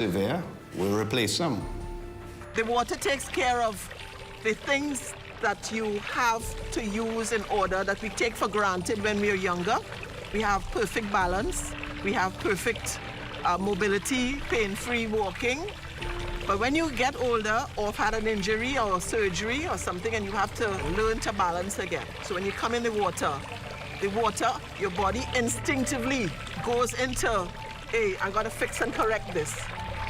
severe, we'll replace them. The water takes care of the things that you have to use in order that we take for granted when we're younger. We have perfect balance. We have perfect mobility, pain-free walking. But when you get older or have had an injury or surgery or something and you have to learn to balance again. So when you come in the water, your body instinctively goes into, hey, I gotta fix and correct this.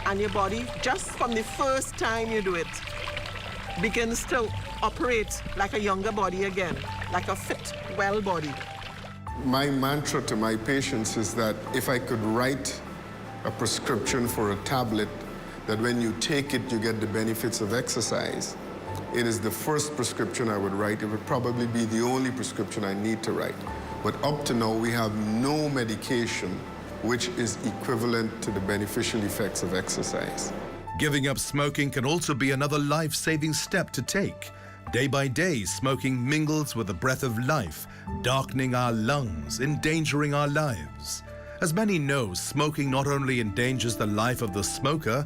And your body, just from the first time you do it, begins to operate like a younger body again, like a fit, well body. My mantra to my patients is that if I could write a prescription for a tablet that when you take it, you get the benefits of exercise, it is the first prescription I would write. It would probably be the only prescription I need to write. But up to now, we have no medication which is equivalent to the beneficial effects of exercise. Giving up smoking can also be another life-saving step to take. Day by day, smoking mingles with the breath of life, darkening our lungs, endangering our lives. As many know, smoking not only endangers the life of the smoker,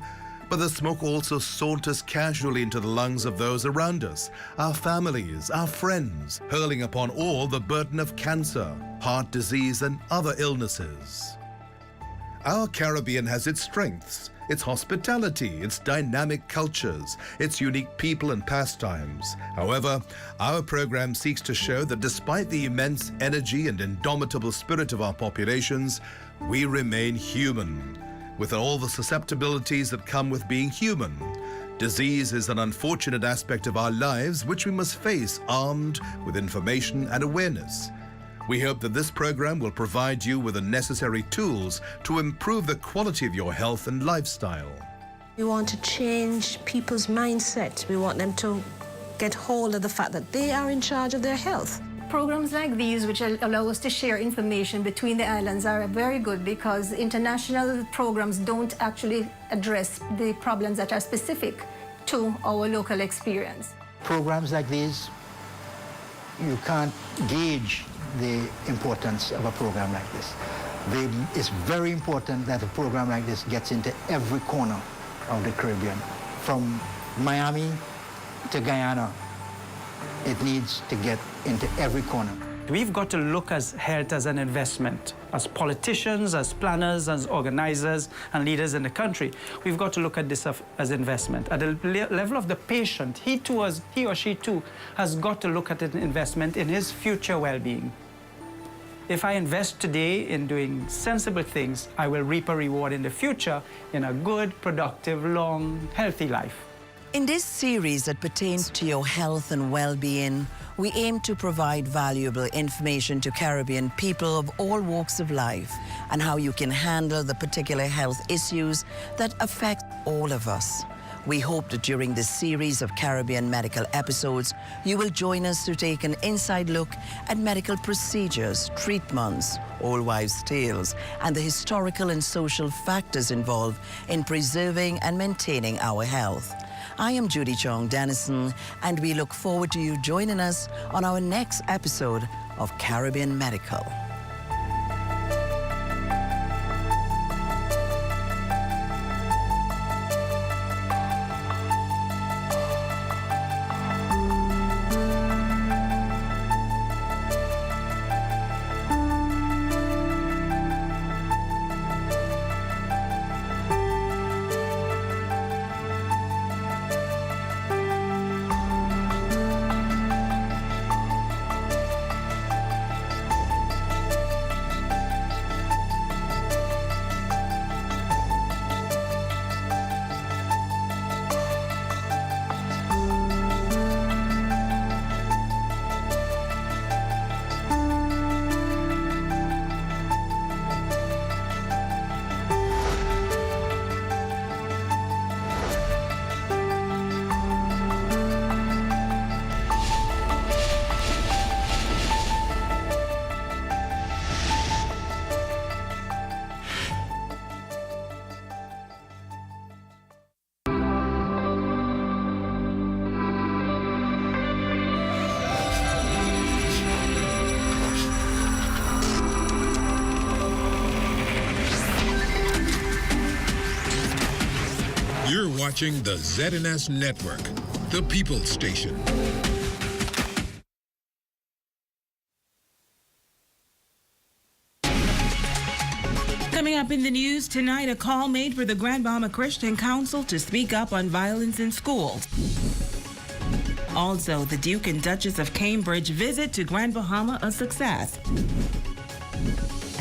but the smoke also saunters casually into the lungs of those around us, our families, our friends, hurling upon all the burden of cancer, heart disease, and other illnesses. Our Caribbean has its strengths, its hospitality, its dynamic cultures, its unique people and pastimes. However, our program seeks to show that despite the immense energy and indomitable spirit of our populations, we remain human, with all the susceptibilities that come with being human. Disease is an unfortunate aspect of our lives which we must face armed with information and awareness. We hope that this program will provide you with the necessary tools to improve the quality of your health and lifestyle. We want to change people's mindset. We want them to get hold of the fact that they are in charge of their health. Programs like these, which allow us to share information between the islands, are very good because international programs don't actually address the problems that are specific to our local experience. Programs like these, you can't gauge the importance of a program like this. It's very important that a program like this gets into every corner of the Caribbean. From Miami to Guyana, it needs to get into every corner. We've got to look at health as an investment. As politicians, as planners, as organizers and leaders in the country, we've got to look at this as investment. At the level of the patient, he or she too has got to look at an investment in his future well-being. If I invest today in doing sensible things, I will reap a reward in the future in a good, productive, long, healthy life. In this series that pertains to your health and well-being, we aim to provide valuable information to Caribbean people of all walks of life and how you can handle the particular health issues that affect all of us. We hope that during this series of Caribbean medical episodes, you will join us to take an inside look at medical procedures, treatments, old wives' tales, and the historical and social factors involved in preserving and maintaining our health. I am Judy Chong Dennison, and we look forward to you joining us on our next episode of Caribbean Medical. You're watching the ZNS Network, the People's Station. Coming up in the news tonight, a call made for the Grand Bahama Christian Council to speak up on violence in schools. Also, the Duke and Duchess of Cambridge visit to Grand Bahama a success.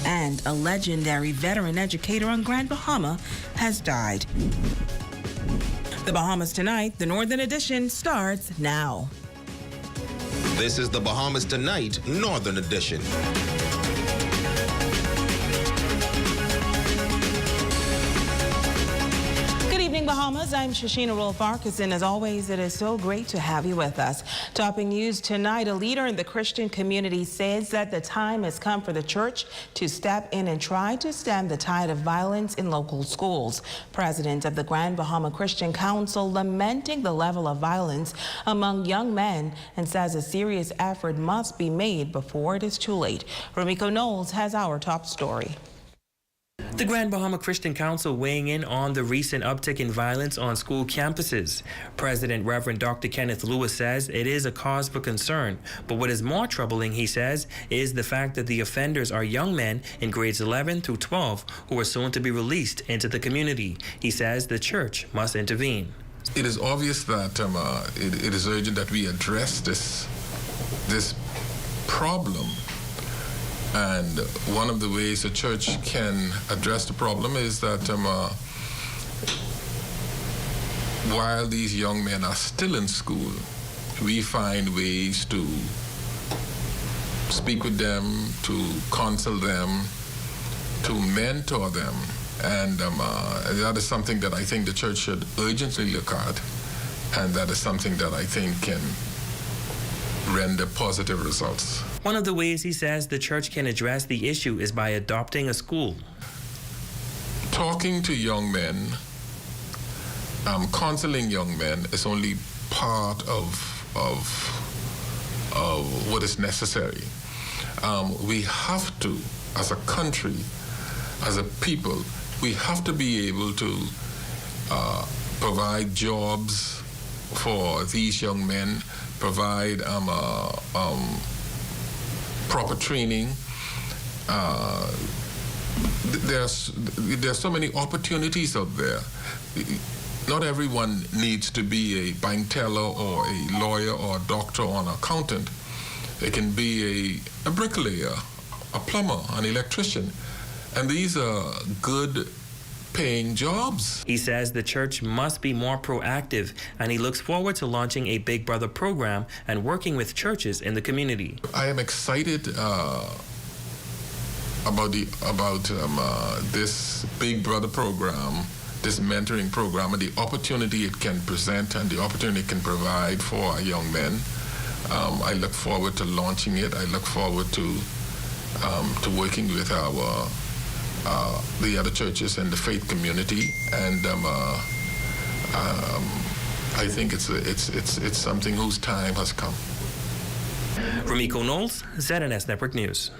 And a legendary veteran educator on Grand Bahama has died. The Bahamas Tonight, the Northern Edition, starts now. This is the Bahamas Tonight, Northern Edition. Bahamas, I'm Shashina Rolf-Arkus, and as always, it is so great to have you with us. Topping news tonight, a leader in the Christian community says that the time has come for the church to step in and try to stem the tide of violence in local schools. President of the Grand Bahama Christian Council lamenting the level of violence among young men and says a serious effort must be made before it is too late. Rumiko Knowles has our top story. The Grand Bahama Christian Council weighing in on the recent uptick in violence on school campuses. President Reverend Dr. Kenneth Lewis says it is a cause for concern, but what is more troubling, he says, is the fact that the offenders are young men in grades 11 through 12 who are soon to be released into the community. He says the church must intervene. It is obvious that it is urgent that we address this problem. And one of the ways the church can address the problem is that while these young men are still in school, we find ways to speak with them, to counsel them, to mentor them. And that is something that I think the church should urgently look at. And that is something that I think can render positive results. One of the ways he says the church can address the issue is by adopting a school. Talking to young men, counseling young men is only part of what is necessary. We have to, as a country, as a people, we have to be able to provide jobs for these young men, provide proper training. There's so many opportunities out there. Not everyone needs to be a bank teller or a lawyer or a doctor or an accountant. They can be a bricklayer, a plumber, an electrician. And these are good paying jobs. He says the church must be more proactive, and he looks forward to launching a Big Brother program and working with churches in the community. I am excited about this Big Brother program, this mentoring program, and the opportunity it can present and the opportunity it can provide for our young men. I look forward to launching it. I look forward to working with the other churches and the faith community, and I think it's something whose time has come. Rumiko Knowles, ZNS Network News.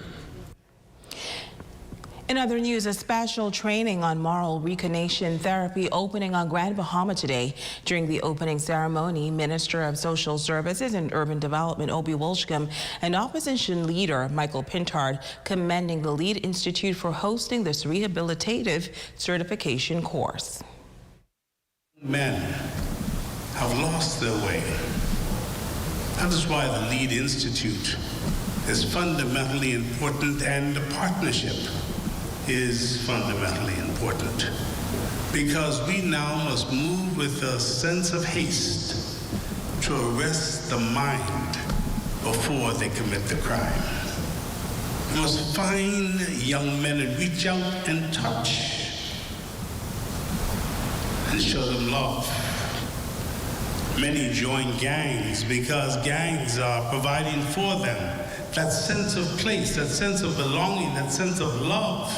In other news, a special training on moral reconnection therapy opening on Grand Bahama today. During the opening ceremony, Minister of Social Services and Urban Development Obie Wolshcombe and opposition leader Michael Pintard commending the Lead Institute for hosting this rehabilitative certification course. Men have lost their way. That is why the Lead Institute is fundamentally important, and the partnership is fundamentally important, because we now must move with a sense of haste to arrest the mind before they commit the crime. We must find young men and reach out and touch and show them love. Many join gangs because gangs are providing for them that sense of place, that sense of belonging, that sense of love.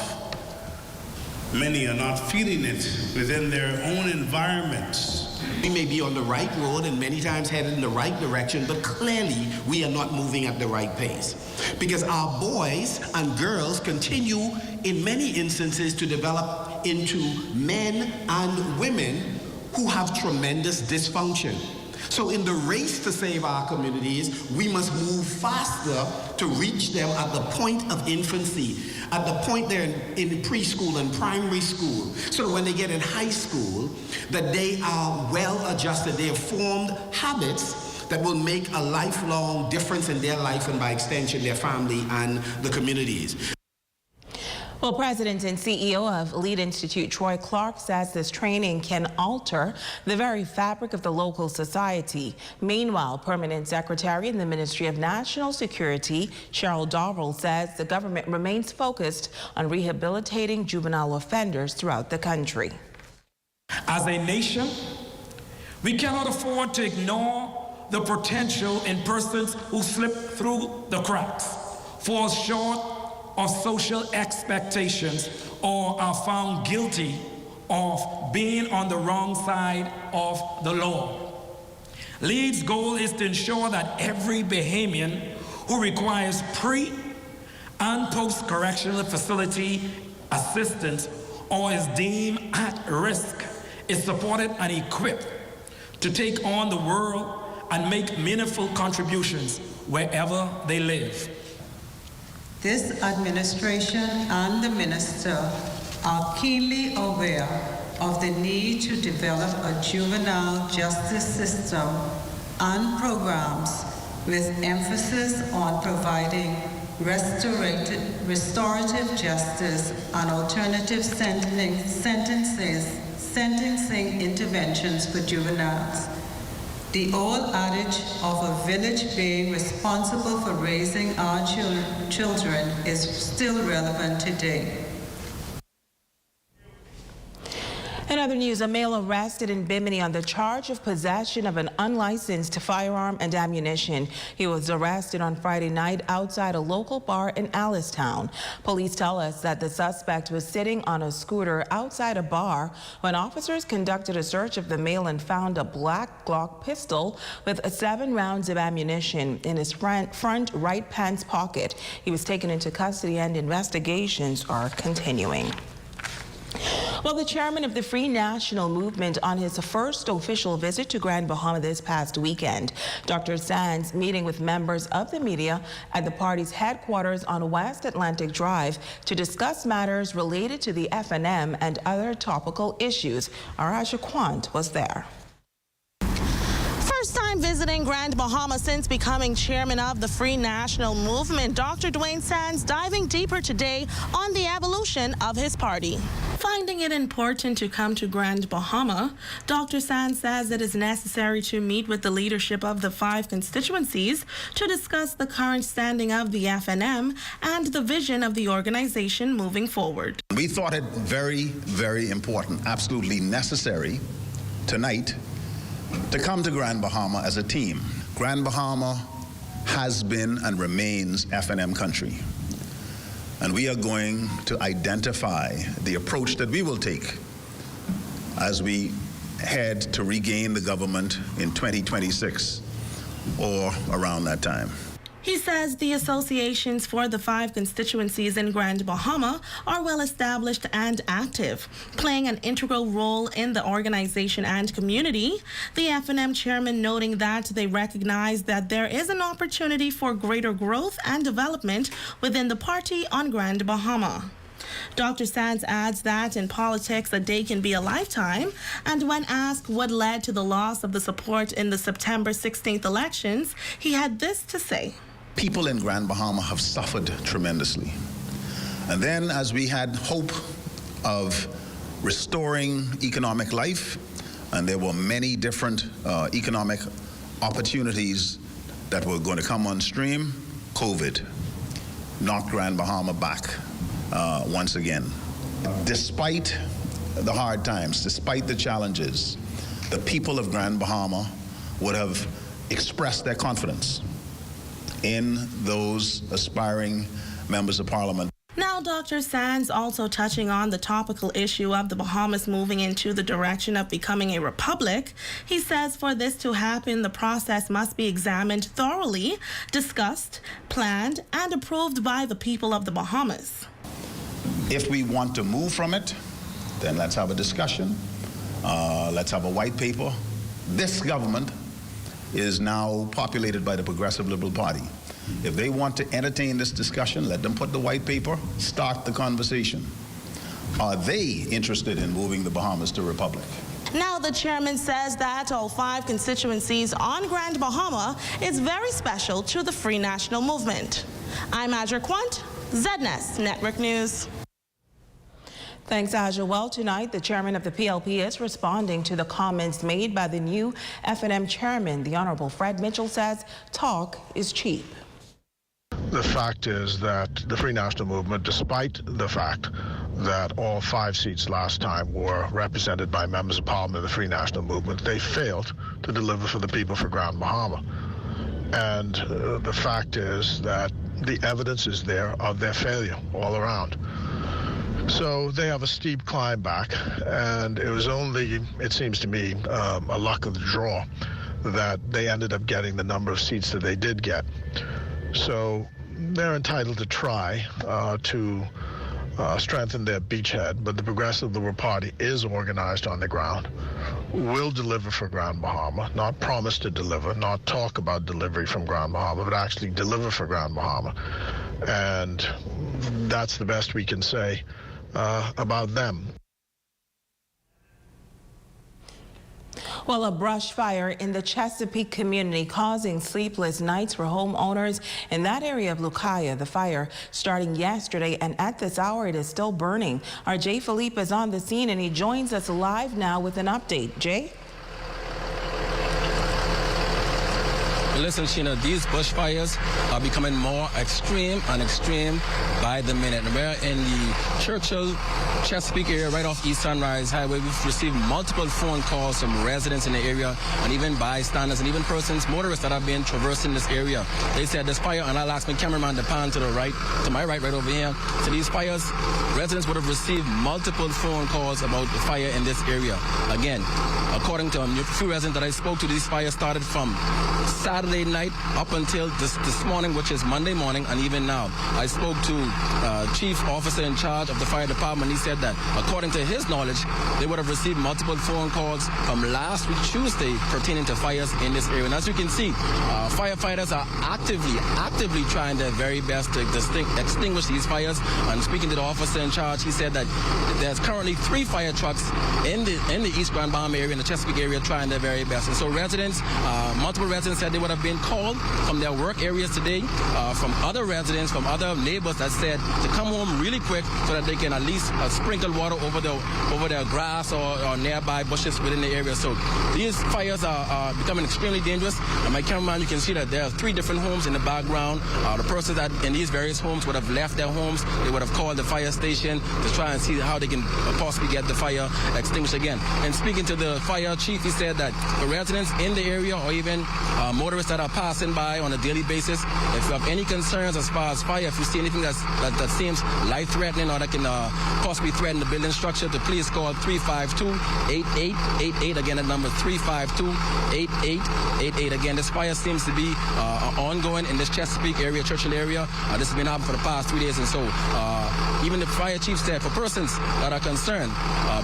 Many are not feeling it within their own environments. We may be on the right road and many times headed in the right direction, but clearly we are not moving at the right pace. Because our boys and girls continue, in many instances, to develop into men and women who have tremendous dysfunction. So in the race to save our communities, we must move faster to reach them at the point of infancy, at the point they're in preschool and primary school, so that when they get in high school, that they are well adjusted, they have formed habits that will make a lifelong difference in their life and by extension their family and the communities. Well, President and CEO of Lead Institute Troy Clark says this training can alter the very fabric of the local society. Meanwhile, Permanent Secretary in the Ministry of National Security, Cheryl Doherty, says the government remains focused on rehabilitating juvenile offenders throughout the country. As a nation, we cannot afford to ignore the potential in persons who slip through the cracks, fall short of social expectations, or are found guilty of being on the wrong side of the law. LEAD's goal is to ensure that every Bahamian who requires pre- and post-correctional facility assistance or is deemed at risk is supported and equipped to take on the world and make meaningful contributions wherever they live. This administration and the minister are keenly aware of the need to develop a juvenile justice system and programs with emphasis on providing restorative justice and alternative sentencing interventions for juveniles. The old adage of a village being responsible for raising our children is still relevant today. In other news, a male arrested in Bimini on the charge of possession of an unlicensed firearm and ammunition. He was arrested on Friday night outside a local bar in Allistown. Police tell us that the suspect was sitting on a scooter outside a bar when officers conducted a search of the male and found a black Glock pistol with 7 rounds of ammunition in his front right pants pocket. He was taken into custody and investigations are continuing. Well, the chairman of the Free National Movement on his first official visit to Grand Bahama this past weekend. Dr. Sands meeting with members of the media at the party's headquarters on West Atlantic Drive to discuss matters related to the FNM and other topical issues. Araja Quant was there. First time visiting Grand Bahama since becoming chairman of the Free National Movement, Dr. Dwayne Sands diving deeper today on the evolution of his party. Finding it important to come to Grand Bahama, Dr. Sands says it is necessary to meet with the leadership of the 5 constituencies to discuss the current standing of the FNM and the vision of the organization moving forward. We thought it very, very important, absolutely necessary tonight to come to Grand Bahama as a team. Grand Bahama has been and remains FNM country. And we are going to identify the approach that we will take as we head to regain the government in 2026 or around that time. He says the associations for the 5 constituencies in Grand Bahama are well established and active, playing an integral role in the organization and community. The FNM chairman noting that they recognize that there is an opportunity for greater growth and development within the party on Grand Bahama. Dr. Sands adds that in politics, a day can be a lifetime, and when asked what led to the loss of the support in the September 16th elections, he had this to say. People in Grand Bahama have suffered tremendously. And then as we had hope of restoring economic life, and there were many different economic opportunities that were going to come on stream, COVID knocked Grand Bahama back once again. Despite the hard times, despite the challenges, the people of Grand Bahama would have expressed their confidence in those aspiring members of parliament. Now, Dr. Sands also touching on the topical issue of the Bahamas moving into the direction of becoming a republic. He says for this to happen, the process must be examined thoroughly, discussed, planned, and approved by the people of the Bahamas. If we want to move from it, then let's have a discussion Let's have a white paper. This government is now populated by the Progressive Liberal Party. If they want to entertain this discussion, let them put the white paper, start the conversation. Are they interested in moving the Bahamas to republic? Now, the chairman says that all 5 constituencies on Grand Bahama is very special to the Free National Movement. I'm Adra Quant, ZNS Network News. Thanks, Aja. Well, tonight, the chairman of the PLP is responding to the comments made by the new F&M chairman. The Honorable Fred Mitchell says talk is cheap. The fact is that the Free National Movement, despite the fact that all 5 seats last time were represented by members of Parliament of the Free National Movement, they failed to deliver for the people for Grand Bahama. And the fact is that the evidence is there of their failure all around. So they have a steep climb back, and it was only, it seems to me, a luck of the draw that they ended up getting the number of seats that they did get. So they're entitled to try to strengthen their beachhead, but the Progressive Liberal Party is organized on the ground, will deliver for Grand Bahama, not promise to deliver, not talk about delivery from Grand Bahama, but actually deliver for Grand Bahama. And that's the best we can say about them. Well, a brush fire in the Chesapeake community causing sleepless nights for homeowners in that area of Lucaya. The fire starting yesterday, and at this hour it is still burning. Our Jay Philippe is on the scene, and he joins us live now with an update. Jay? Listen, Sheena, these bushfires are becoming more extreme and extreme by the minute. We're in the Churchill, Chesapeake area, right off East Sunrise Highway. We've received multiple phone calls from residents in the area and even bystanders and even persons, motorists that have been traversing this area. They said this fire, and I'll ask my cameraman to pan to the right, to my right over here. So these fires, residents would have received multiple phone calls about the fire in this area. Again, according to a few residents that I spoke to, these fires started from Saturday night up until this morning, which is Monday morning, and even now. I spoke to chief officer in charge of the fire department. He said that according to his knowledge, they would have received multiple phone calls from last week Tuesday pertaining to fires in this area. And as you can see, firefighters are actively trying their very best to extinguish these fires. And speaking to the officer in charge, he said that there's currently 3 fire trucks in the East Grand Bahama area, in the Chesapeake area, trying their very best. And so residents, multiple residents said they would have been called from their work areas today, from other residents, from other neighbors that said to come home really quick so that they can at least sprinkle water over their grass or nearby bushes within the area. So these fires are becoming extremely dangerous. And my cameraman, you can see that there are 3 different homes in the background. The persons that in these various homes would have left their homes. They would have called the fire station to try and see how they can possibly get the fire extinguished again. And speaking to the fire chief, he said that the residents in the area or even motorists that are passing by on a daily basis, if you have any concerns as far as fire, if you see anything that seems life-threatening or that can possibly threaten the building structure, to please call 352-8888. Again, that number is 352-8888. Again, this fire seems to be ongoing in this Chesapeake area, Churchill area. This has been happening for the past 3 days, and so even the fire chief said for persons that are concerned,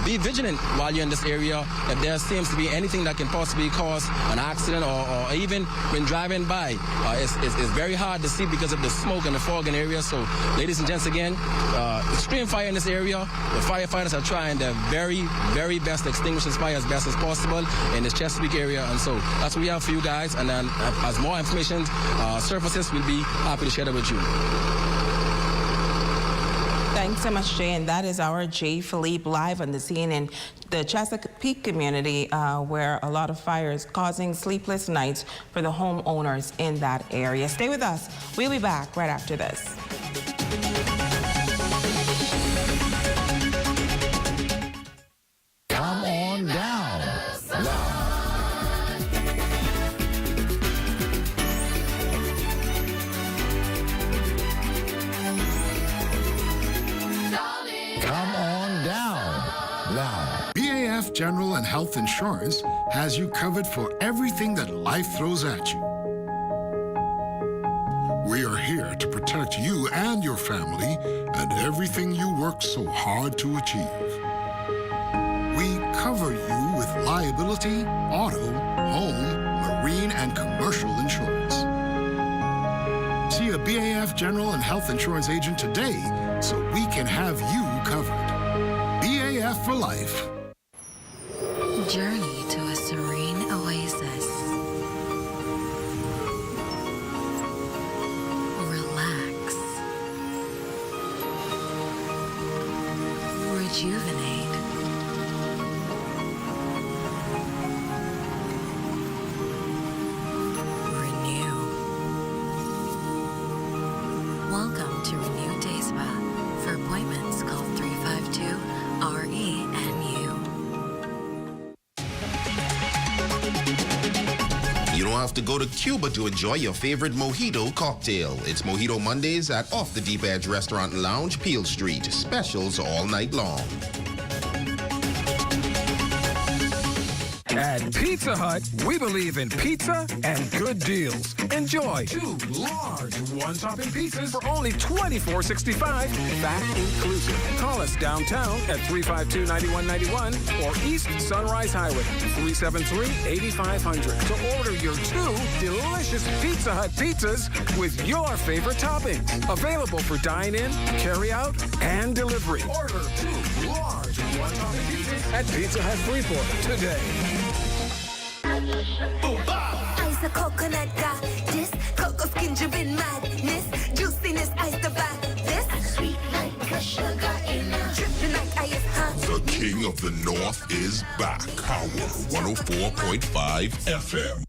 be vigilant while you're in this area. If there seems to be anything that can possibly cause an accident or even when driving by, it's very hard to see because of the smoke and the fog in the area. So, ladies and gents, again, extreme fire in this area. The firefighters are trying their very, very best to extinguish this fire as best as possible in this Chesapeake area. And so that's what we have for you guys. And then as more information surfaces, we'll be happy to share that with you. Thanks so much, Jay. And that is our Jay Philippe live on the scene in the Chesapeake community, where a lot of fires causing sleepless nights for the homeowners in that area. Stay with us. We'll be back right after this. Come on down. Come on down. Now. BAF General and Health Insurance has you covered for everything that life throws at you. We are here to protect you and your family and everything you work so hard to achieve. We cover you with liability, auto, home, marine, and commercial insurance. See a BAF General and Health Insurance agent today so we can have you covered. BAF for life. Journey to a serene oasis. Relax. Rejuvenate. Renew. Welcome to Renew Day Spa. For appointments, call 352-RENU. You don't have to go to Cuba to enjoy your favorite mojito cocktail. It's Mojito Mondays at Off the Deep Edge Restaurant and Lounge, Peel Street. Specials all night long. At Pizza Hut, we believe in pizza and good deals. Enjoy 2 large one-topping pizzas for only $24.65, VAT inclusive. Call us downtown at 352-9191 or East Sunrise Highway, 373-8500 to order your 2 delicious Pizza Hut pizzas with your favorite toppings. Available for dine-in, carry-out, and delivery. Order 2 large one-topping pizzas at Pizza Hut Freeport today. Ice a coconut got this, cocoa skin driven madness, juiciness ice the back this, sweet like a sugar in a dripping like ice hot. The King of the North is back. Power 104.5 FM.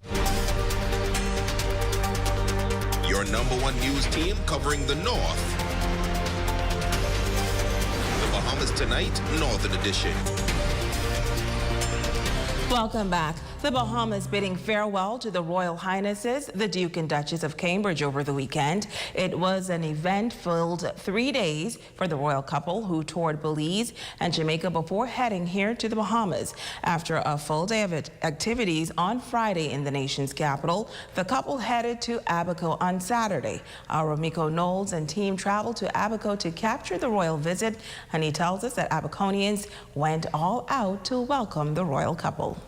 Your #1 news team covering the North. The Bahamas Tonight, Northern Edition. Welcome back. The Bahamas bidding farewell to the Royal Highnesses, the Duke and Duchess of Cambridge over the weekend. It was an event-filled 3 days for the royal couple who toured Belize and Jamaica before heading here to the Bahamas. After a full day of activities on Friday in the nation's capital, the couple headed to Abaco on Saturday. Our Miko Knowles and team traveled to Abaco to capture the royal visit, and he tells us that Abaconians went all out to welcome the royal couple.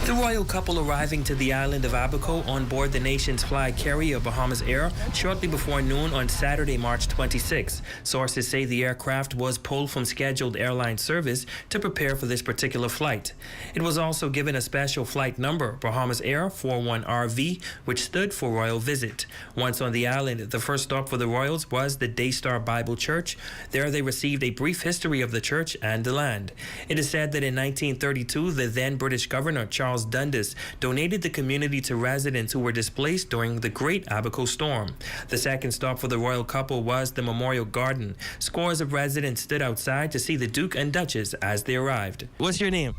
The royal couple arriving to the island of Abaco on board the nation's flag carrier Bahamas Air shortly before noon on Saturday, March 26. Sources say the aircraft was pulled from scheduled airline service to prepare for this particular flight. It was also given a special flight number, Bahamas Air 41RV, which stood for Royal Visit. Once on the island, the first stop for the royals was the Daystar Bible Church. There they received a brief history of the church and the land. It is said that in 1932, the then British governor, Charles Dundas, donated the community to residents who were displaced during the Great Abaco Storm. The second stop for the royal couple was the Memorial Garden. Scores of residents stood outside to see the Duke and Duchess as they arrived. What's your name?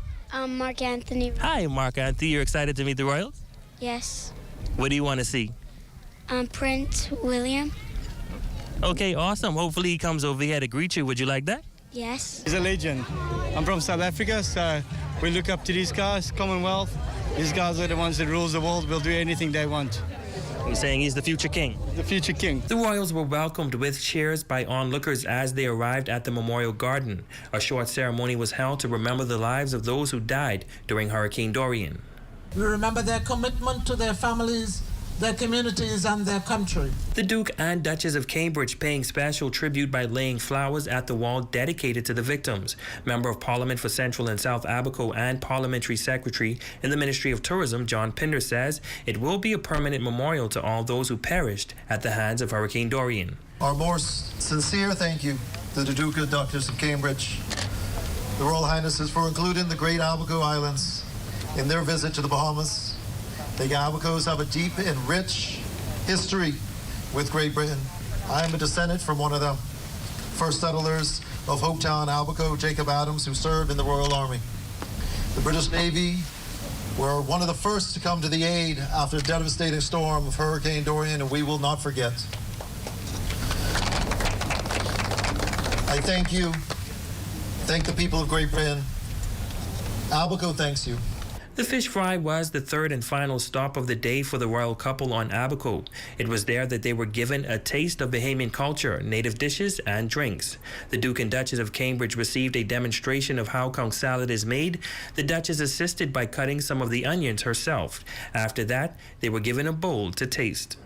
Mark Anthony. Hi, Mark Anthony. You're excited to meet the royals? Yes. What do you want to see? Prince William. Okay, awesome. Hopefully he comes over here to greet you. Would you like that? Yes. He's a legend. I'm from South Africa, so we look up to these guys, Commonwealth. These guys are the ones that rules the world, will do anything they want. You're saying he's the future king? The future king. The royals were welcomed with cheers by onlookers as they arrived at the Memorial Garden. A short ceremony was held to remember the lives of those who died during Hurricane Dorian. We remember their commitment to their families, their communities and their country. The Duke and Duchess of Cambridge paying special tribute by laying flowers at the wall dedicated to the victims. Member of Parliament for Central and South Abaco and Parliamentary Secretary in the Ministry of Tourism, John Pinder, says it will be a permanent memorial to all those who perished at the hands of Hurricane Dorian. Our most sincere thank you to the Duke and Duchess of Cambridge, the Royal Highnesses, for including the Great Abaco Islands in their visit to the Bahamas. The Abacos have a deep and rich history with Great Britain. I am a descendant from one of them. First settlers of Hopetown, Abaco, Jacob Adams, who served in the Royal Army. The British Navy were one of the first to come to the aid after the devastating storm of Hurricane Dorian, and we will not forget. I thank you. Thank the people of Great Britain. Abaco thanks you. The fish fry was the third and final stop of the day for the royal couple on Abaco. It was there that they were given a taste of Bahamian culture, native dishes, and drinks. The Duke and Duchess of Cambridge received a demonstration of how conch salad is made. The Duchess assisted by cutting some of the onions herself. After that, they were given a bowl to taste.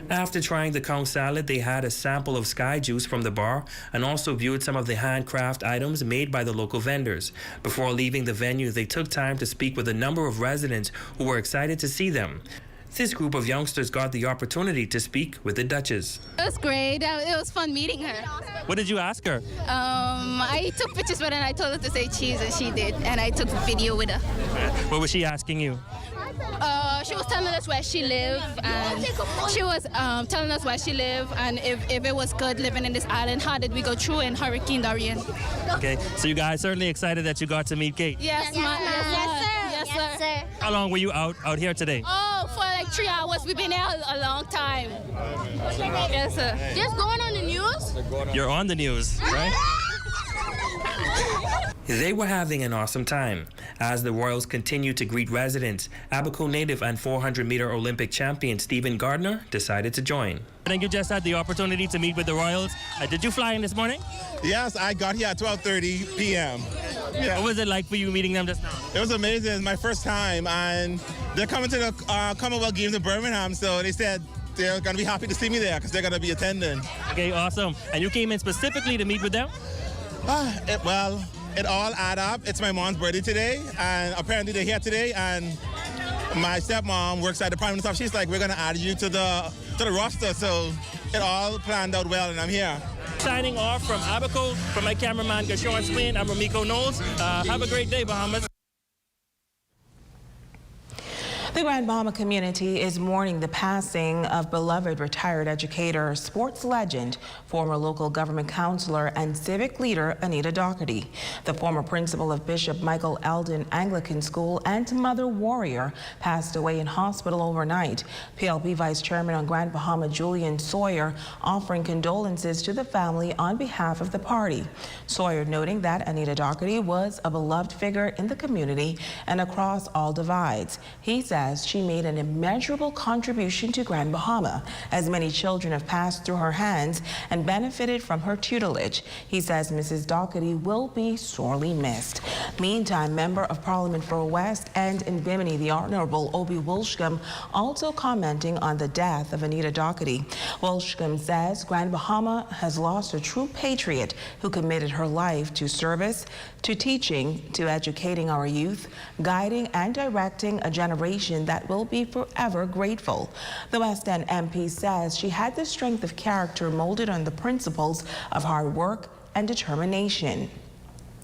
After trying the conch salad, they had a sample of sky juice from the bar and also viewed some of the handcraft items made by the local vendors. Before leaving the venue, they took time to speak with a number of residents who were excited to see them. This group of youngsters got the opportunity to speak with the Duchess. It was great. It was fun meeting her. What did you ask her? I took pictures with her and I told her to say cheese and she did. And I took a video with her. What was she asking you? She was telling us where she lived, and she was telling us where she lived and if it was good living in this island. How did we go through in Hurricane Dorian? Okay, so you guys certainly excited that you got to meet Kate. Yes, yes, sir. How long were you out here today? Oh, for like 3 hours. We've been here a long time. Yes, sir. Just going on the news? You're on the news, right? They were having an awesome time. As the Royals continued to greet residents, Abaco native and 400-meter Olympic champion Stephen Gardner decided to join. I think you just had the opportunity to meet with the Royals. Did you fly in this morning? Yes, I got here at 12:30 p.m. Yeah. What was it like for you meeting them just now? It was amazing. It's my first time, and they're coming to the Commonwealth Games in Birmingham, so they said they're going to be happy to see me there because they're going to be attending. Okay, awesome. And you came in specifically to meet with them? It all add up. It's my mom's birthday today, and apparently they're here today, and my stepmom works at the Prime Minister's office. She's like, we're going to add you to the roster, so it all planned out well, and I'm here. Signing off from Abaco, from my cameraman, Gashawn Swain, I'm Ramiko Knowles. Have a great day, Bahamas. The Grand Bahama community is mourning the passing of beloved retired educator, sports legend, former local government counselor, and civic leader Anita Doherty. The former principal of Bishop Michael Eldon Anglican School and mother warrior passed away in hospital overnight. PLP Vice Chairman on Grand Bahama Julian Sawyer offering condolences to the family on behalf of the party. Sawyer noting that Anita Doherty was a beloved figure in the community and across all divides. He says she made an immeasurable contribution to Grand Bahama, as many children have passed through her hands and benefited from her tutelage. He says Mrs. Doherty will be sorely missed. Meantime, Member of Parliament for West and in Bimini, the Honorable Obi Wolshcombe, also commenting on the death of Anita Doherty. Wolshcombe says Grand Bahama has lost a true patriot who committed her life to service, to teaching, to educating our youth, guiding and directing a generation that will be forever grateful. The West End MP says she had the strength of character molded on the principles of hard work and determination.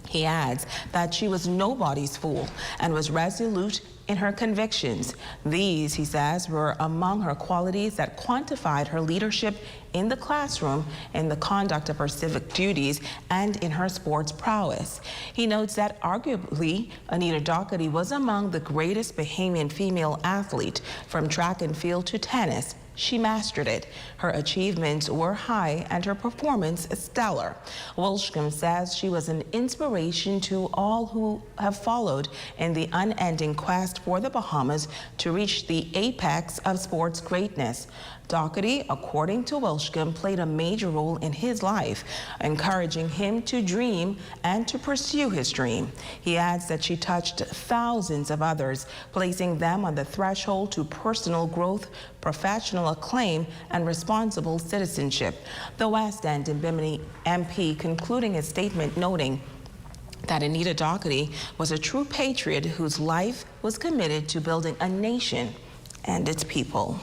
He adds that she was nobody's fool and was resolute in her convictions. These, he says, were among her qualities that quantified her leadership in the classroom, in the conduct of her civic duties, and in her sports prowess. He notes that arguably Anita Doherty was among the greatest Bahamian female athlete, from track and field to tennis. She mastered it. Her achievements were high and her performance stellar. Wolshcombe says she was an inspiration to all who have followed in the unending quest for the Bahamas to reach the apex of sports greatness. Doherty, according to Wolshcombe, played a major role in his life, encouraging him to dream and to pursue his dream. He adds that she touched thousands of others, placing them on the threshold to personal growth, professional acclaim, and responsible citizenship. The West End and Bimini MP concluding his statement noting that Anita Doherty was a true patriot whose life was committed to building a nation and its people.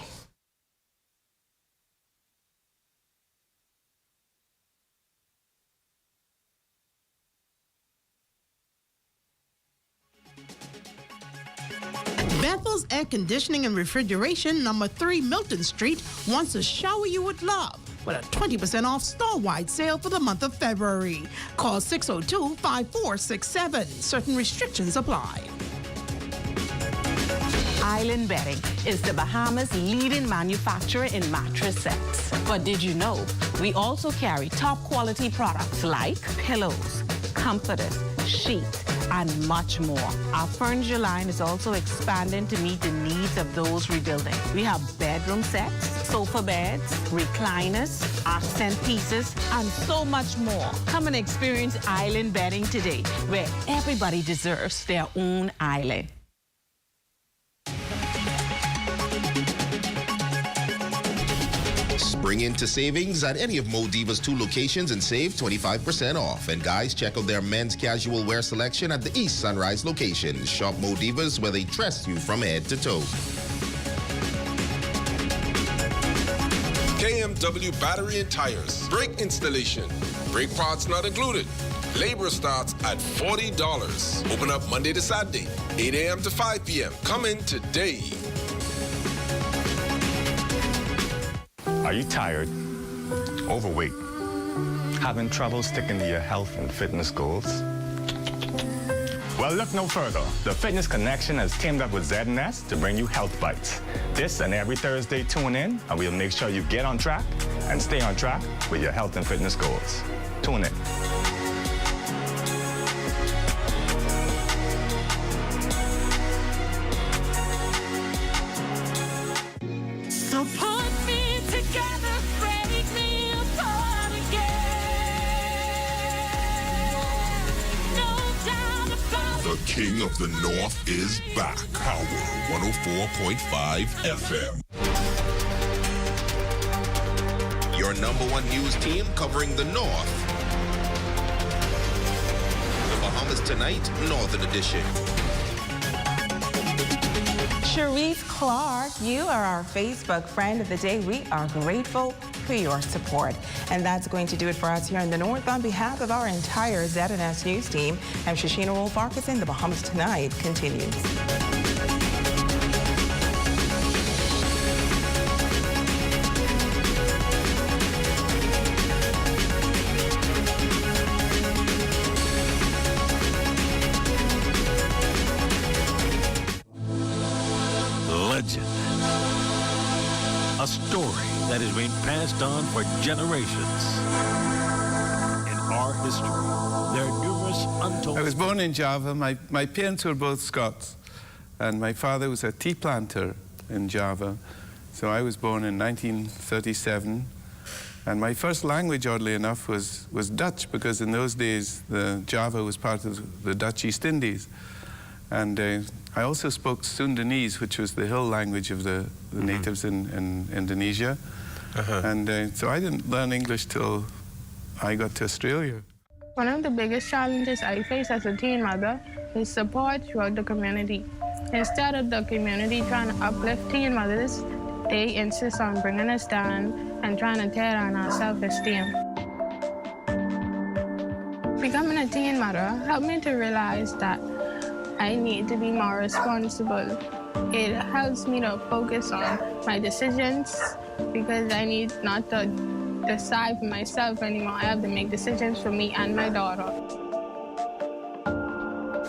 Bethel's Air Conditioning and Refrigeration, number 3 Milton Street, wants to shower you with love with a 20% off store-wide sale for the month of February. Call 602-5467. Certain restrictions apply. Island Bedding is the Bahamas' leading manufacturer in mattress sets. But did you know we also carry top quality products like pillows, comforters, sheets, and much more. Our furniture line is also expanding to meet the needs of those rebuilding. We have bedroom sets, sofa beds, recliners, accent pieces, and so much more. Come and experience island bedding today, where everybody deserves their own island. Spring into savings at any of Mo Diva's 2 locations and save 25% off. And guys, check out their men's casual wear selection at the East Sunrise location. Shop Mo Divas where they dress you from head to toe. KMW Battery and Tires. Brake installation. Brake parts not included. Labor starts at $40. Open up Monday to Saturday, 8 a.m. to 5 p.m. Come in today. Are you tired, overweight, having trouble sticking to your health and fitness goals? Well, look no further. The Fitness Connection has teamed up with Z&S to bring you Health Bites. This and every Thursday, tune in, and we'll make sure you get on track and stay on track with your health and fitness goals. Tune in. The King of the North is back. Power 104.5 FM. Your #1 news team covering the North. The Bahamas Tonight, Northern Edition. Cherise Clark, you are our Facebook friend of the day. We are grateful for your support. And that's going to do it for us here in the North. On behalf of our entire Z&S News team, I'm Shoshana Rolf-Farquharson. The Bahamas Tonight continues. Legend. A story that has been passed on for generations. In our history, there are numerous untold... I was born in Java. My parents were both Scots, and my father was a tea planter in Java. So I was born in 1937, and my first language, oddly enough, was Dutch, because in those days, Java was part of the Dutch East Indies. And I also spoke Sundanese, which was the hill language of the natives in Indonesia. And so I didn't learn English till I got to Australia. One of the biggest challenges I face as a teen mother is support throughout the community. Instead of the community trying to uplift teen mothers, they insist on bringing us down and trying to tear down our self-esteem. Becoming a teen mother helped me to realize that I need to be more responsible. It helps me to focus on my decisions because I need not to decide for myself anymore. I have to make decisions for me and my daughter.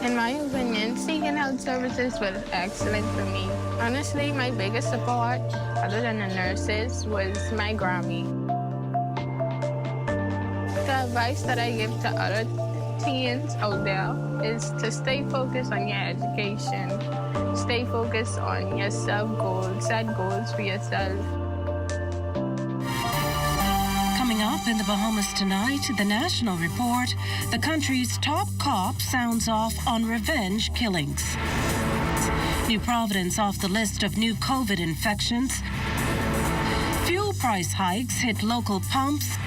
In my opinion, seeking health services was excellent for me. Honestly, my biggest support, other than the nurses, was my Grammy. The advice that I give to other teens out there is to stay focused on your education. Stay focused on your self-goals. Set goals for yourself. Coming up in the Bahamas tonight, the National Report, the country's top cop sounds off on revenge killings. New Providence off the list of new COVID infections. Fuel price hikes hit local pumps.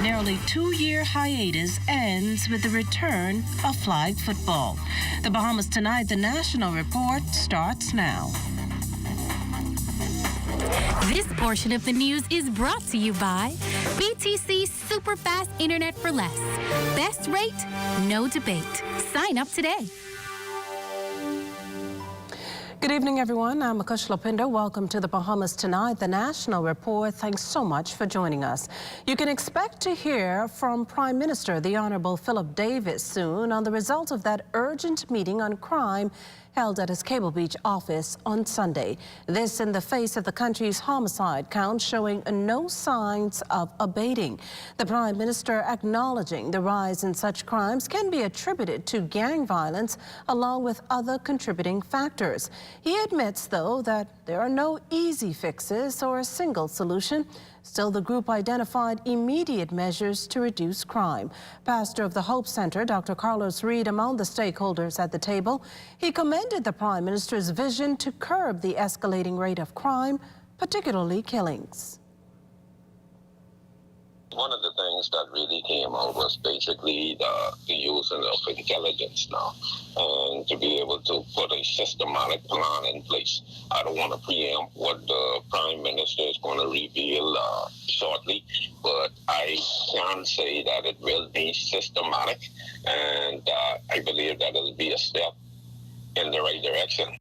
Nearly 2-year hiatus ends with the return of flag football. The Bahamas Tonight, the National Report starts now. This portion of the news is brought to you by BTC Super Fast Internet for Less. Best rate, no debate. Sign up today. Good evening, everyone. I'm Akush Lopindo. Welcome to the Bahamas Tonight, the National Report. Thanks so much for joining us. You can expect to hear from Prime Minister the Honorable Philip Davis soon on the result of that urgent meeting on crime held at his Cable Beach office on Sunday. This in the face of the country's homicide count showing no signs of abating. The Prime Minister acknowledging the rise in such crimes can be attributed to gang violence along with other contributing factors. He admits, though, that there are no easy fixes or a single solution. Still, the group identified immediate measures to reduce crime. Pastor of the Hope Center, Dr. Carlos Reed, among the stakeholders at the table, he commended the Prime Minister's vision to curb the escalating rate of crime, particularly killings. One of the things that really came out was basically the use of intelligence now, and to be able to put a systematic plan in place. I don't want to preempt what the Prime Minister is going to reveal shortly, but I can say that it will be systematic, and I believe that it'll be a step in the right direction.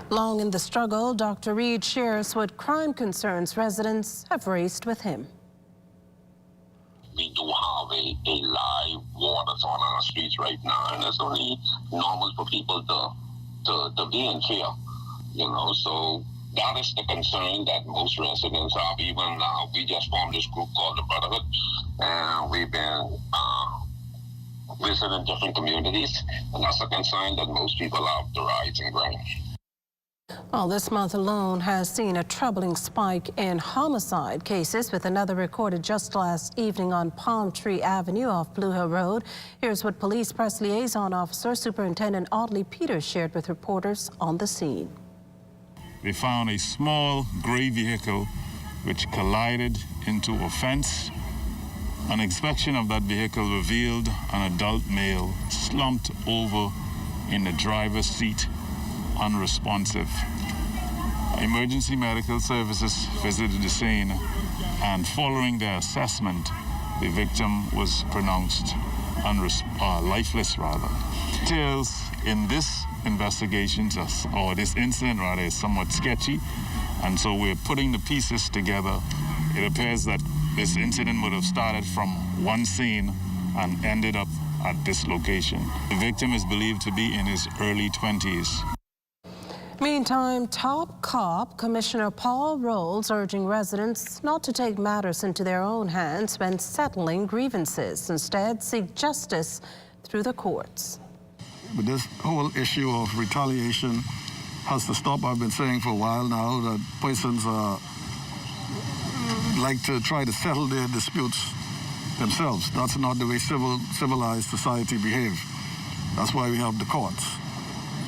Long in the struggle, Dr. Reed shares what crime concerns residents have raised with him. We do have a live war that's on our streets right now, and it's only normal for people to be in fear, you know. So that is the concern that most residents have. Even we just formed this group called the Brotherhood, and we've been visiting different communities, and that's a concern that most people have, the rise in crime. Well, this month alone has seen a troubling spike in homicide cases, with another recorded just last evening on Palm Tree Avenue off Blue Hill Road. Here's what Police Press Liaison Officer Superintendent Audley Peters shared with reporters on the scene. They found a small gray vehicle which collided into a fence. An inspection of that vehicle revealed an adult male slumped over in the driver's seat, unresponsive. Emergency medical services visited the scene, and following their assessment, the victim was pronounced lifeless. Details in this investigation, or this incident rather, is somewhat sketchy, and so we're putting the pieces together. It appears that this incident would have started from one scene and ended up at this location. The victim is believed to be in his early 20s. Meantime, top cop Commissioner Paul Rolls urging residents not to take matters into their own hands when settling grievances. Instead, seek justice through the courts. But this whole issue of retaliation has to stop. I've been saying for a while now that persons like to try to settle their disputes themselves. That's not the way civilized society behaves. That's why we have the courts.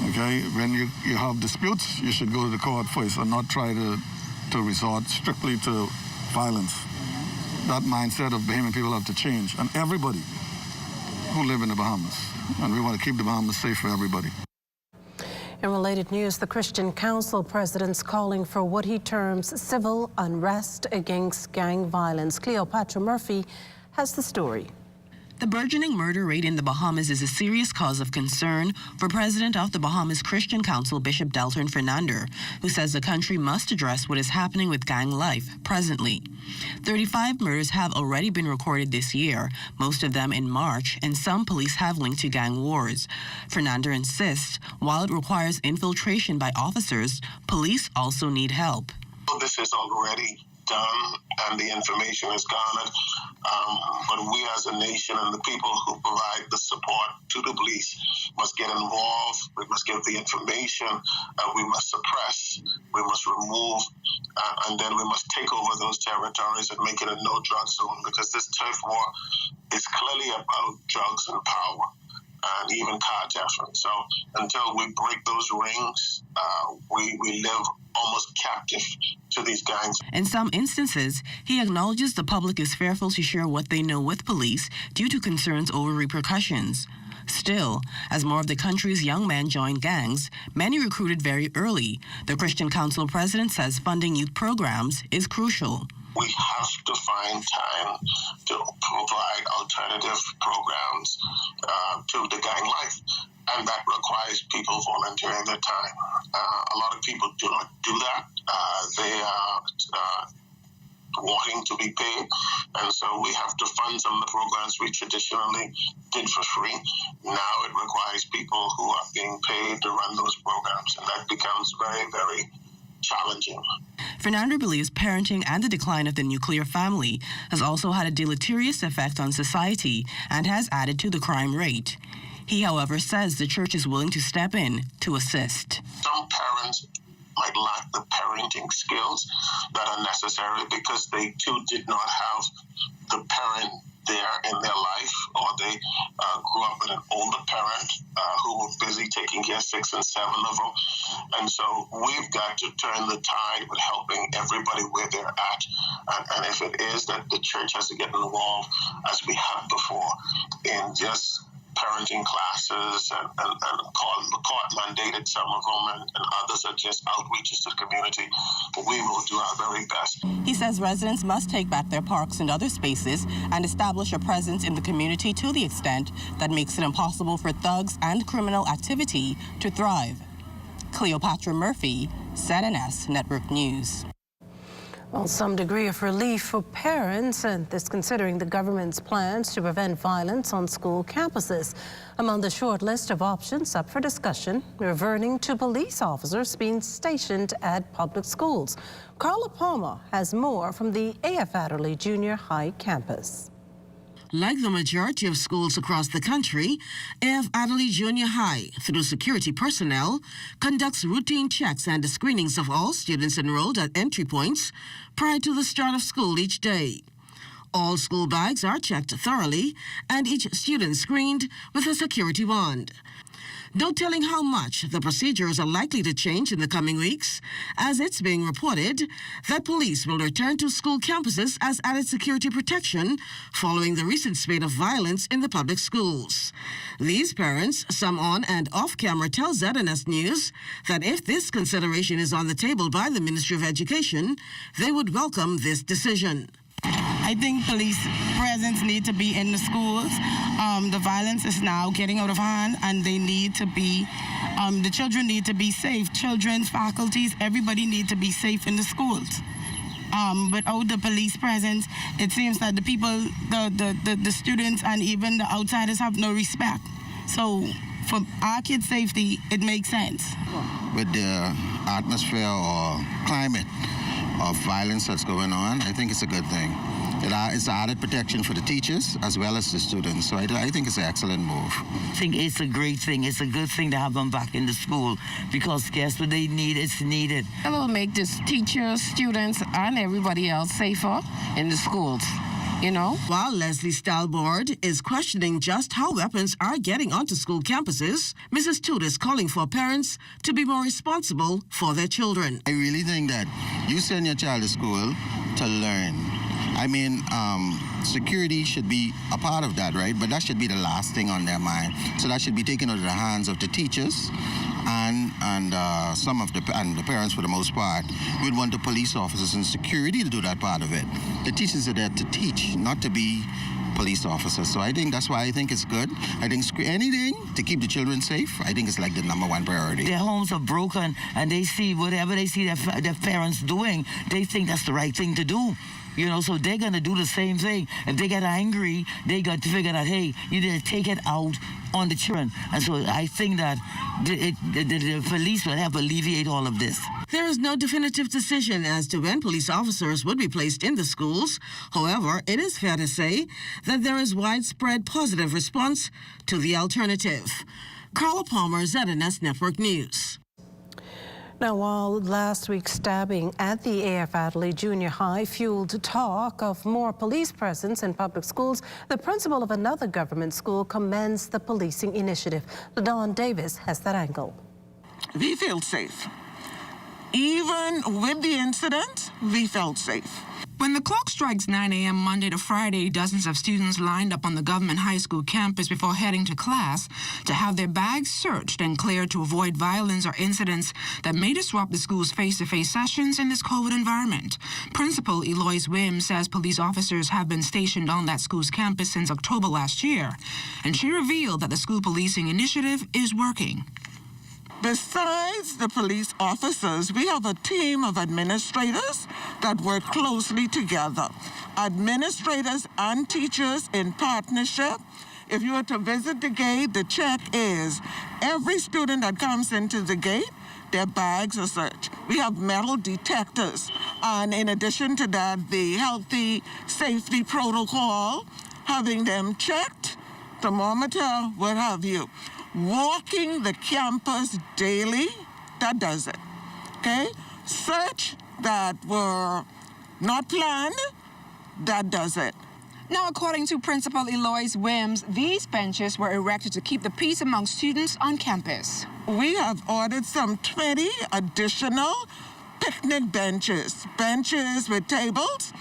Okay, when you have disputes, you should go to the court first and not try to resort strictly to violence. That mindset of Bahamian people have to change, and everybody who live in the Bahamas. And we want to keep the Bahamas safe for everybody. In related news, the Christian Council president's calling for what he terms civil unrest against gang violence. Cleopatra Murphy has the story. The burgeoning murder rate in the Bahamas is a serious cause of concern for President of the Bahamas Christian Council, Bishop Delton Fernander, who says the country must address what is happening with gang life presently. 35 murders have already been recorded this year, most of them in March, and some police have linked to gang wars. Fernander insists, while it requires infiltration by officers, police also need help. This is already done and the information is garnered, but we as a nation and the people who provide the support to the police must get involved. We must give the information, we must suppress, we must remove, and then we must take over those territories and make it a no-drug zone, because this turf war is clearly about drugs and power and even carjacking. So until we break those rings, we live almost captive to these gangs. In some instances, he acknowledges the public is fearful to share what they know with police due to concerns over repercussions. Still, as more of the country's young men join gangs, many recruited very early, the Christian Council president says funding youth programs is crucial. we have to find time to provide alternative programs to the gang life. And that requires people volunteering their time. A lot of people do not do that. They are wanting to be paid. And so we have to fund some of the programs we traditionally did for free. Now it requires people who are being paid to run those programs. And that becomes very, very challenging. Fernando believes parenting and the decline of the nuclear family has also had a deleterious effect on society and has added to the crime rate. He, however, says the church is willing to step in to assist. Some parents might lack the parenting skills that are necessary because they too did not have the parent there in their life, or they grew up with an older parent who were busy taking care of 6 and 7 of them. And so we've got to turn the tide with helping everybody where they're at. And if it is that the church has to get involved, as we have before, in just parenting classes and court mandated some of them, and others are just outreaches to the community. But we will do our very best. He says residents must take back their parks and other spaces and establish a presence in the community to the extent that makes it impossible for thugs and criminal activity to thrive. Cleopatra Murphy, ZNS Network News. Well, some degree of relief for parents, and this considering the government's plans to prevent violence on school campuses. Among the short list of options up for discussion, reverting to police officers being stationed at public schools. Carla Palmer has more from the A.F. Adderley Junior High campus. Like the majority of schools across the country, A.F. Adderley Junior High, through security personnel, conducts routine checks and screenings of all students enrolled at entry points prior to the start of school each day. All school bags are checked thoroughly and each student screened with a security wand. No telling how much the procedures are likely to change in the coming weeks, as it's being reported that police will return to school campuses as added security protection following the recent spate of violence in the public schools. These parents, some on and off camera, tell ZNS News that if this consideration is on the table by the Ministry of Education, they would welcome this decision. I think police presence need to be in the schools. The violence is now getting out of hand, and they need to be, the children need to be safe. Children, faculties, everybody need to be safe in the schools. Without the police presence, it seems that the people, the students, and even the outsiders have no respect. So for our kids' safety, it makes sense. With the atmosphere or climate of violence that's going on, I think it's a good thing. It's added protection for the teachers as well as the students, so I think it's an excellent move. I think it's a great thing. It's a good thing to have them back in the school because guess what they need? It's needed. It will make the teachers, students, and everybody else safer in the schools. You know? While Leslie Stalbord is questioning just how weapons are getting onto school campuses, Mrs. Toot is calling for parents to be more responsible for their children. I really think that you send your child to school to learn. I mean, security should be a part of that, right? But that should be the last thing on their mind. So that should be taken out of the hands of the teachers and some of the parents, for the most part. We'd want the police officers and security to do that part of it. The teachers are there to teach, not to be police officers. So I think that's why I think it's good. I think anything to keep the children safe, I think it's like the #1 priority. Their homes are broken and they see whatever they see their parents doing, they think that's the right thing to do. You know, so they're going to do the same thing. If they get angry, they got to figure out, hey, you need to take it out on the children. And so I think that the police will help alleviate all of this. There is no definitive decision as to when police officers would be placed in the schools. However, it is fair to say that there is widespread positive response to the alternative. Carla Palmer, ZNS Network News. Now, while last week's stabbing at the A.F. Adderley Junior High fueled talk of more police presence in public schools, the principal of another government school commends the policing initiative. LaDawn Davis has that angle. We feel safe. Even with the incident, we felt safe. When the clock strikes 9 a.m. Monday to Friday, dozens of students lined up on the government high school campus before heading to class to have their bags searched and cleared to avoid violence or incidents that may disrupt the school's face-to-face sessions in this COVID environment. Principal Eloise Wims says police officers have been stationed on that school's campus since October last year, and she revealed that the school policing initiative is working. Besides the police officers, we have a team of administrators that work closely together. Administrators and teachers in partnership. If you were to visit the gate, the check is every student that comes into the gate, their bags are searched. We have metal detectors. And in addition to that, the healthy safety protocol, having them checked, thermometer, what have you. Walking the campus daily, that does it, okay? Search that were not planned, that does it. Now, according to Principal Eloise Wims, these benches were erected to keep the peace among students on campus. We have ordered some 20 additional picnic benches with tables.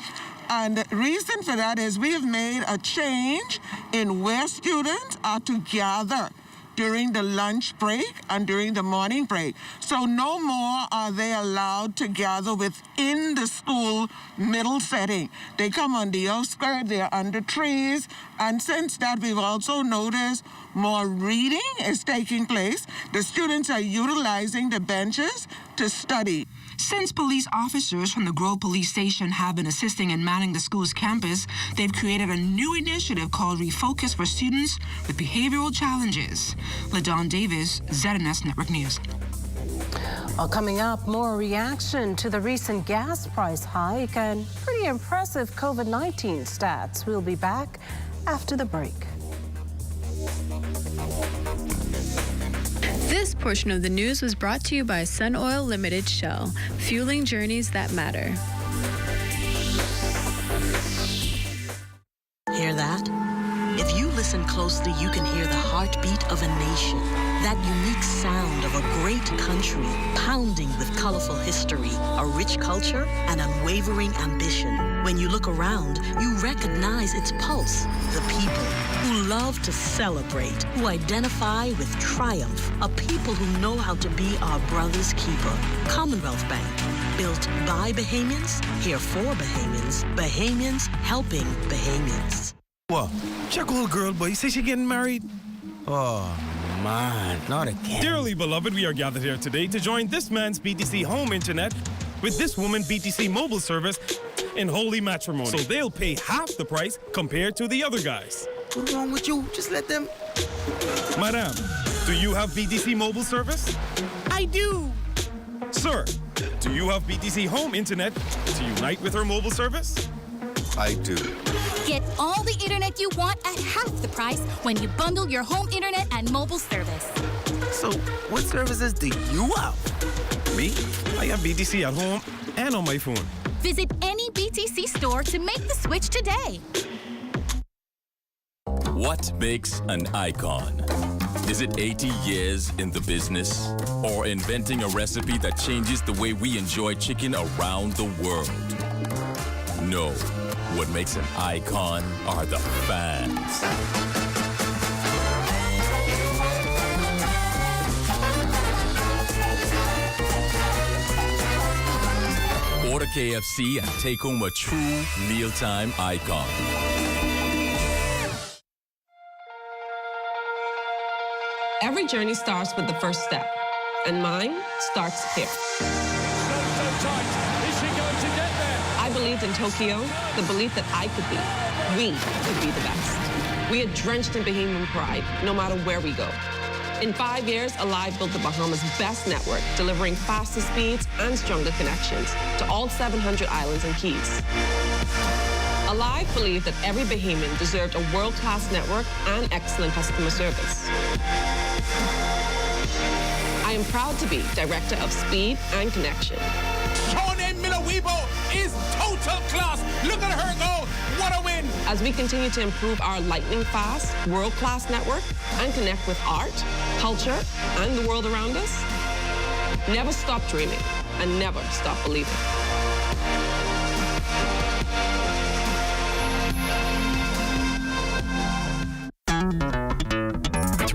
And the reason for that is we have made a change in where students are to gather during the lunch break and during the morning break. So no more are they allowed to gather within the school middle setting. They come on the outskirts, they're under trees, and since that we've also noticed more reading is taking place. The students are utilizing the benches to study. Since police officers from the Grove Police Station have been assisting in manning the school's campus, they've created a new initiative called Refocus for Students with Behavioral Challenges. LaDawn Davis, ZNS Network News. Well, coming up, more reaction to the recent gas price hike and pretty impressive COVID-19 stats. We'll be back after the break. This portion of the news was brought to you by Sun Oil Limited Shell, fueling journeys that matter. Hear that? If you listen closely, you can hear the heartbeat of a nation. That unique sound of a great country, pounding with colorful history, a rich culture, and unwavering ambition. When you look around, you recognize its pulse, the people who love to celebrate, who identify with triumph, a people who know how to be our brother's keeper. Commonwealth Bank, built by Bahamians, here for Bahamians, Bahamians helping Bahamians. What? Check old girl, boy. You say she getting married? Oh, man, not again. Dearly beloved, we are gathered here today to join this man's BTC home internet with this woman BTC mobile service in holy matrimony. So they'll pay half the price compared to the other guys. What's wrong with you? Just let them... Madam, do you have BTC mobile service? I do. Sir, do you have BTC home internet to unite with her mobile service? I do. Get all the internet you want at half the price when you bundle your home internet and mobile service. So, what services do you have? Me? I have BTC at home and on my phone. Visit any BTC store to make the switch today. What makes an icon? Is it 80 years in the business? Or inventing a recipe that changes the way we enjoy chicken around the world? No. What makes an icon are the fans. Order KFC and take home a true mealtime icon. Every journey starts with the first step, and mine starts here. I believed in Tokyo, the belief that I could be, we could be the best. We are drenched in Bahamian pride, no matter where we go. In 5 years, Alive built the Bahamas' best network, delivering faster speeds and stronger connections to all 700 islands and keys. Alive believed that every Bahamian deserved a world-class network and excellent customer service. I am proud to be Director of Speed and Connection. Is total class. Look at her go. What a win. As we continue to improve our lightning-fast, world-class network and connect with art, culture, and the world around us, never stop dreaming and never stop believing.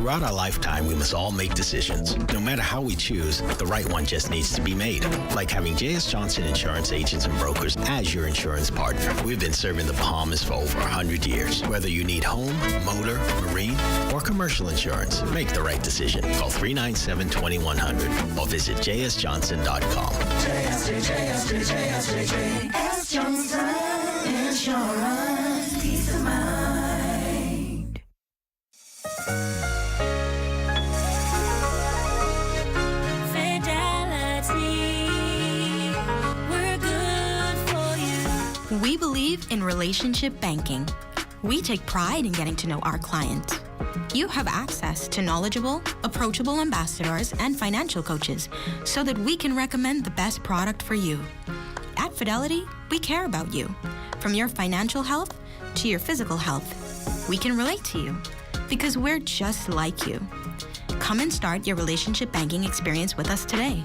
Throughout our lifetime, we must all make decisions. No matter how we choose, the right one just needs to be made. Like having J.S. Johnson Insurance Agents and Brokers as your insurance partner. We've been serving the Bahamas for over 100 years. Whether you need home, motor, marine, or commercial insurance, make the right decision. Call 397-2100 or visit jsjohnson.com. JS Johnson Insurance. Peace of mind. We believe in relationship banking. We take pride in getting to know our clients. You have access to knowledgeable, approachable ambassadors and financial coaches so that we can recommend the best product for you. At Fidelity, we care about you. From your financial health to your physical health, we can relate to you because we're just like you. Come and start your relationship banking experience with us today.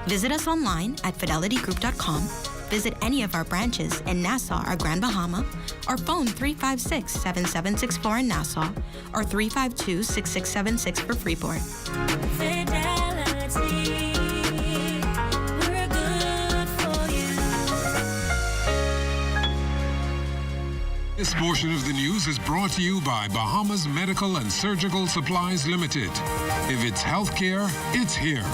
Visit us online at fidelitygroup.com. Visit any of our branches in Nassau or Grand Bahama, or phone 356-7764 in Nassau or 352-6676 for Freeport. Fidelity, we're good for you. This portion of the news is brought to you by Bahamas Medical and Surgical Supplies Limited. If it's healthcare, it's here.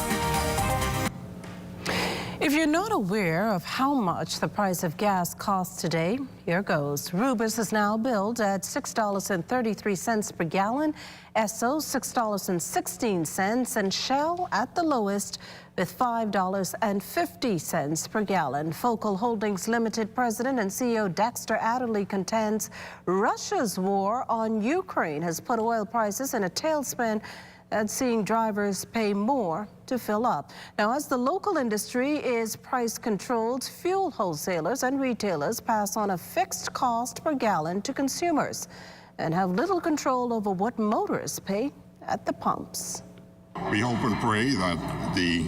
If you're not aware of how much the price of gas costs today, here goes. Rubis is now billed at $6.33 per gallon, Esso $6.16, and Shell at the lowest with $5.50 per gallon. Focal Holdings Limited President and CEO Dexter Adderley contends Russia's war on Ukraine has put oil prices in a tailspin and seeing drivers pay more to fill up. Now, as the local industry is price controlled, fuel wholesalers and retailers pass on a fixed cost per gallon to consumers and have little control over what motorists pay at the pumps. We hope and pray that the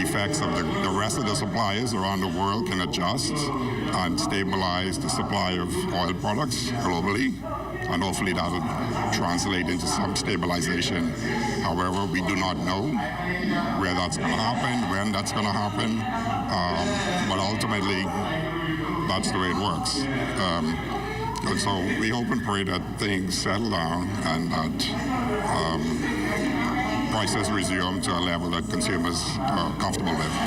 effects of the rest of the suppliers around the world can adjust and stabilize the supply of oil products globally. And hopefully that will translate into some stabilization. However, we do not know where that's going to happen, when that's going to happen, but ultimately, that's the way it works. And so we hope and pray that things settle down and that prices resume to a level that consumers are comfortable with.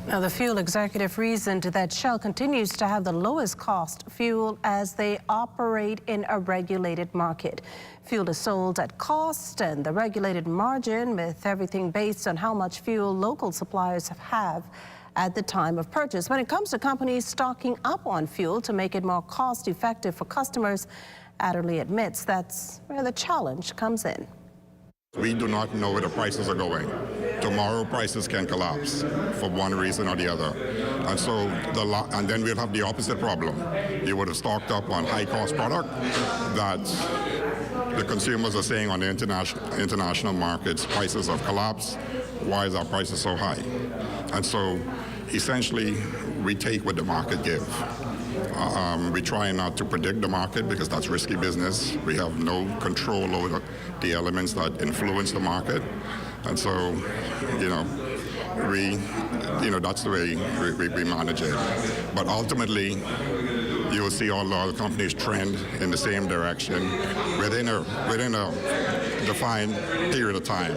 Now, the fuel executive reasoned that Shell continues to have the lowest cost fuel as they operate in a regulated market. Fuel is sold at cost and the regulated margin, with everything based on how much fuel local suppliers have at the time of purchase. When it comes to companies stocking up on fuel to make it more cost effective for customers, Adderley admits that's where the challenge comes in. We do not know where the prices are going. Tomorrow prices can collapse for one reason or the other. And so, and then we'll have the opposite problem. You would have stocked up on high-cost product that the consumers are saying on the international markets, prices have collapsed. Why is our prices so high? And so, essentially, we take what the market gives. We try not to predict the market because that's risky business. We have no control over the elements that influence the market. And so, that's the way we manage it. But ultimately, you will see all the other companies trend in the same direction within a defined period of time.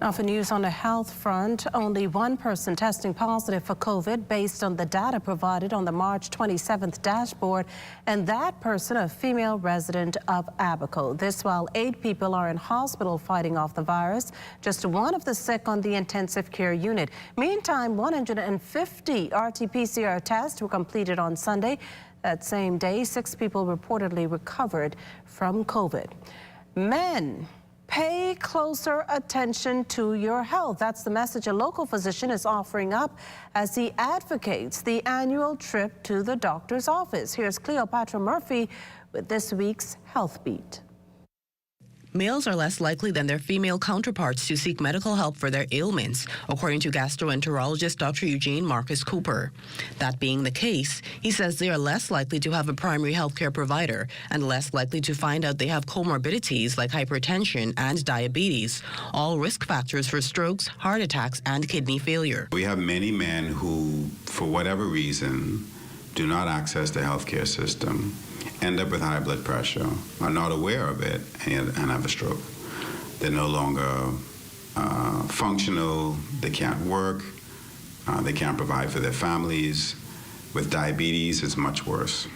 Now, for news on the health front, only one person testing positive for COVID based on the data provided on the March 27th dashboard, and that person a female resident of Abaco. This while 8 people are in hospital fighting off the virus, just one of the sick on the intensive care unit. Meantime, 150 RT-PCR tests were completed on Sunday. That same day, 6 people reportedly recovered from COVID. Men, pay closer attention to your health. That's the message a local physician is offering up as he advocates the annual trip to the doctor's office. Here's Cleopatra Murphy with this week's Health Beat. Males are less likely than their female counterparts to seek medical help for their ailments, according to gastroenterologist Dr. Eugene Marcus Cooper. That being the case, he says they are less likely to have a primary health care provider and less likely to find out they have comorbidities like hypertension and diabetes, all risk factors for strokes, heart attacks, and kidney failure. We have many men who, for whatever reason, do not access the healthcare system, end up with high blood pressure, are not aware of it, and have a stroke. They're no longer functional, they can't work, they can't provide for their families. With diabetes, it's much worse.